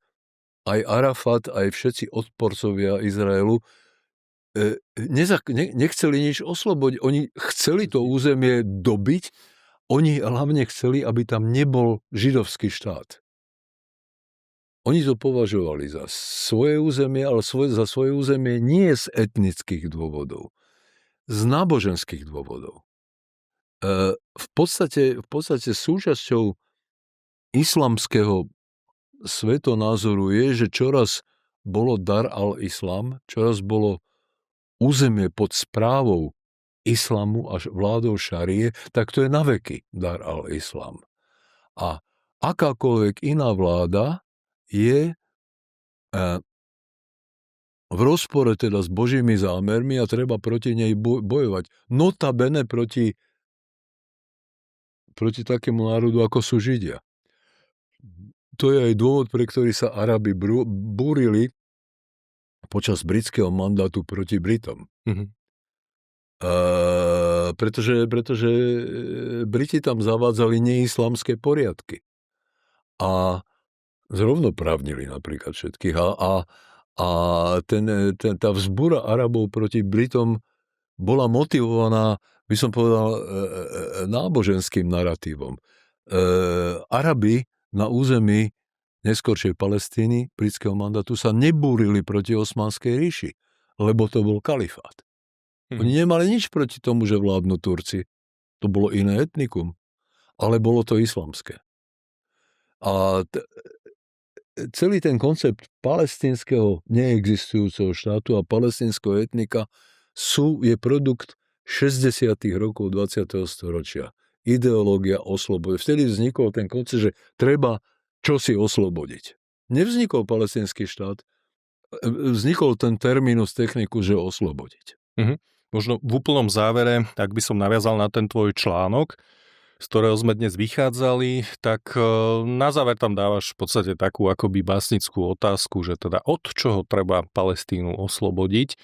aj Arafat, aj všetci odporcovia Izraelu nechceli nič oslobodiť. Oni chceli to územie dobiť, oni hlavne chceli, aby tam nebol židovský štát. Oni to považovali za svoje územie, ale za svoje územie nie z etnických dôvodov, z náboženských dôvodov. V podstate súčasťou islamského svetonázoru je, že čoraz bolo Dar al-Islam, čoraz bolo územie pod správou islamu a vládou šarie, tak to je na veky Dar al-Islam. A akákoľvek iná vláda je v rozpore teda s Božími zámermi a treba proti nej bojovať. Notabene proti takému národu, ako sú Židia. To je aj dôvod, pre ktorý sa Arabi búrili počas britského mandátu proti Britom. Mm-hmm. Pretože Briti tam zavádzali neislamské poriadky. A zrovnoprávnili napríklad všetkých. A tá vzbúra Arabov proti Britom bola motivovaná, by som povedal, náboženským naratívom. Arabi na území neskoršej Palestíny, britského mandátu, sa nebúrili proti Osmanskej ríši, lebo to bol kalifát. Oni nemali nič proti tomu, že vládnu Turci. To bolo iné etnikum, ale bolo to islamské. A celý ten koncept palestínskeho neexistujúceho štátu a palestínskeho etnika je produkt 60. rokov 20. storočia. Ideológia oslobodenia. Vtedy vznikol ten koncept, že treba čosi oslobodiť. Nevznikol palestínsky štát, vznikol ten terminus technicus, že oslobodiť. Mhm. Možno v úplnom závere, ak by som naviazal na ten tvoj článok, z ktorého sme dnes vychádzali, tak na záver tam dávaš v podstate takú akoby básnickú otázku, že teda od čoho treba Palestínu oslobodiť,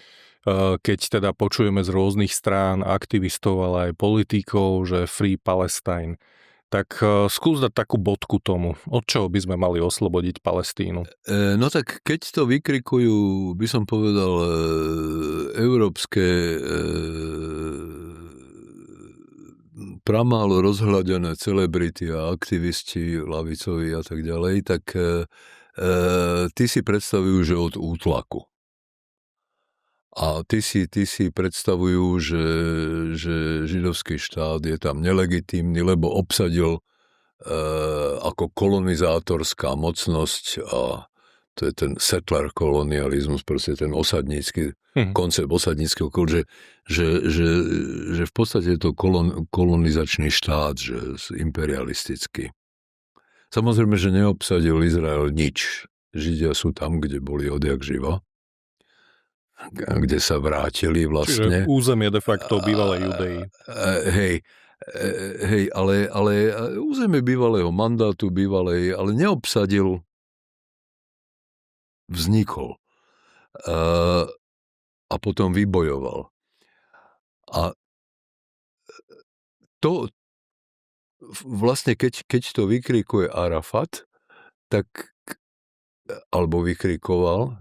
keď teda počujeme z rôznych strán aktivistov, ale aj politikov, že Free Palestine. Tak skús dať takú bodku tomu, od čoho by sme mali oslobodiť Palestínu? No tak keď to vykrikujú, by som povedal, európske pramálo rozhľadené celebrity a aktivisti lavicovi a tak ďalej, tak tí si predstavujú, že od útlaku. A tí si predstavujú, že židovský štát je tam nelegitímny, lebo obsadil ako kolonizátorská mocnosť, a to je ten settler kolonializmus, proste ten osadnícky koncept osadníckého že v podstate je to kolonizačný štát, že imperialistický. Samozrejme, že neobsadil Izrael nič. Židia sú tam, kde boli odjak živa, kde sa vrátili vlastne. Čiže územie de facto bývalej Judei. Hej, ale územie bývalého mandátu, ale neobsadil, vznikol a potom vybojoval. A to vlastne, keď to vykrikuje Arafat, tak alebo vykrikoval,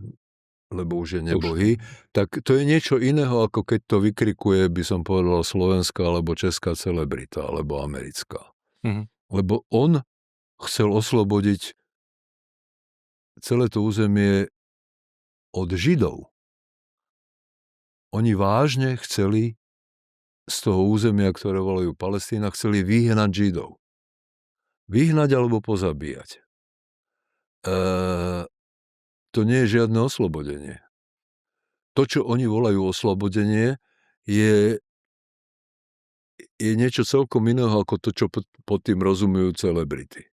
lebo už je nebohý, tak to je niečo iného, ako keď to vykrikuje, by som povedal, slovenská alebo česká celebrita, alebo americká. Lebo on chcel oslobodiť celé to územie od Židov. Oni vážne chceli z toho územia, ktoré volajú Palestína, chceli vyhnať Židov. Vyhnať alebo pozabíjať. To nie je žiadne oslobodenie. To, čo oni volajú oslobodenie, je niečo celkom iného ako to, čo pod tým rozumejú celebrity.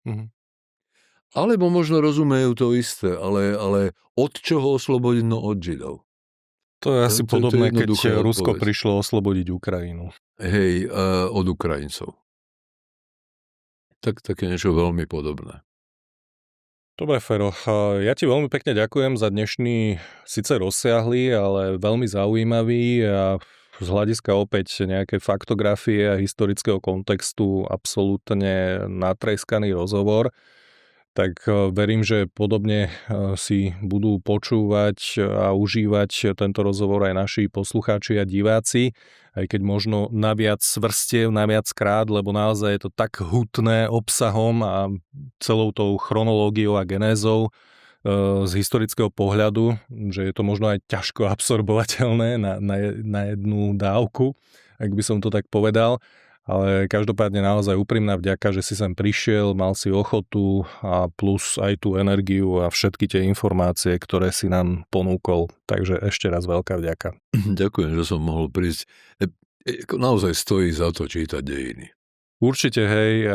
Alebo možno rozumejú to isté, ale od čoho oslobodiť? No od Židov. To je asi podobné, keď Rusko odpoveď. prišlo oslobodiť Ukrajinu. Hej, od Ukrajincov. Také niečo veľmi podobné. Dobre, Fero, ja ti veľmi pekne ďakujem za dnešný, síce rozsiahly, ale veľmi zaujímavý a z hľadiska opäť nejakej faktografie a historického kontextu absolútne natreskaný rozhovor. Tak verím, že podobne si budú počúvať a užívať tento rozhovor aj naši poslucháči a diváci, aj keď možno na viac vrstiev, na viac krát, lebo naozaj je to tak hutné obsahom a celou tou chronológiou a genézou z historického pohľadu, že je to možno aj ťažko absorbovateľné na jednu dávku, ak by som to tak povedal. Ale každopádne naozaj úprimná vďaka, že si sem prišiel, mal si ochotu a plus aj tú energiu a všetky tie informácie, ktoré si nám ponúkol. Takže ešte raz veľká vďaka. Ďakujem, že som mohol prísť. Naozaj stojí za to čítať dejiny. Určite, hej.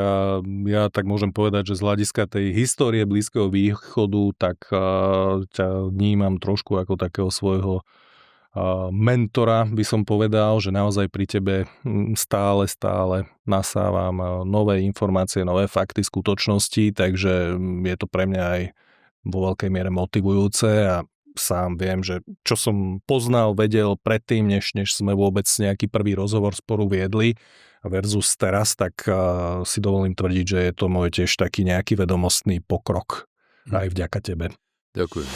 Ja tak môžem povedať, že z hľadiska tej histórie Blízkeho východu, tak ťa vnímam trošku ako takého svojho mentora, by som povedal, že naozaj pri tebe stále nasávam nové informácie, nové fakty, skutočnosti, takže je to pre mňa aj vo veľkej miere motivujúce a sám viem, že čo som poznal, vedel predtým, než sme vôbec nejaký prvý rozhovor spolu viedli versus teraz, tak si dovolím tvrdiť, že je to môj tiež taký nejaký vedomostný pokrok aj vďaka tebe. Ďakujem.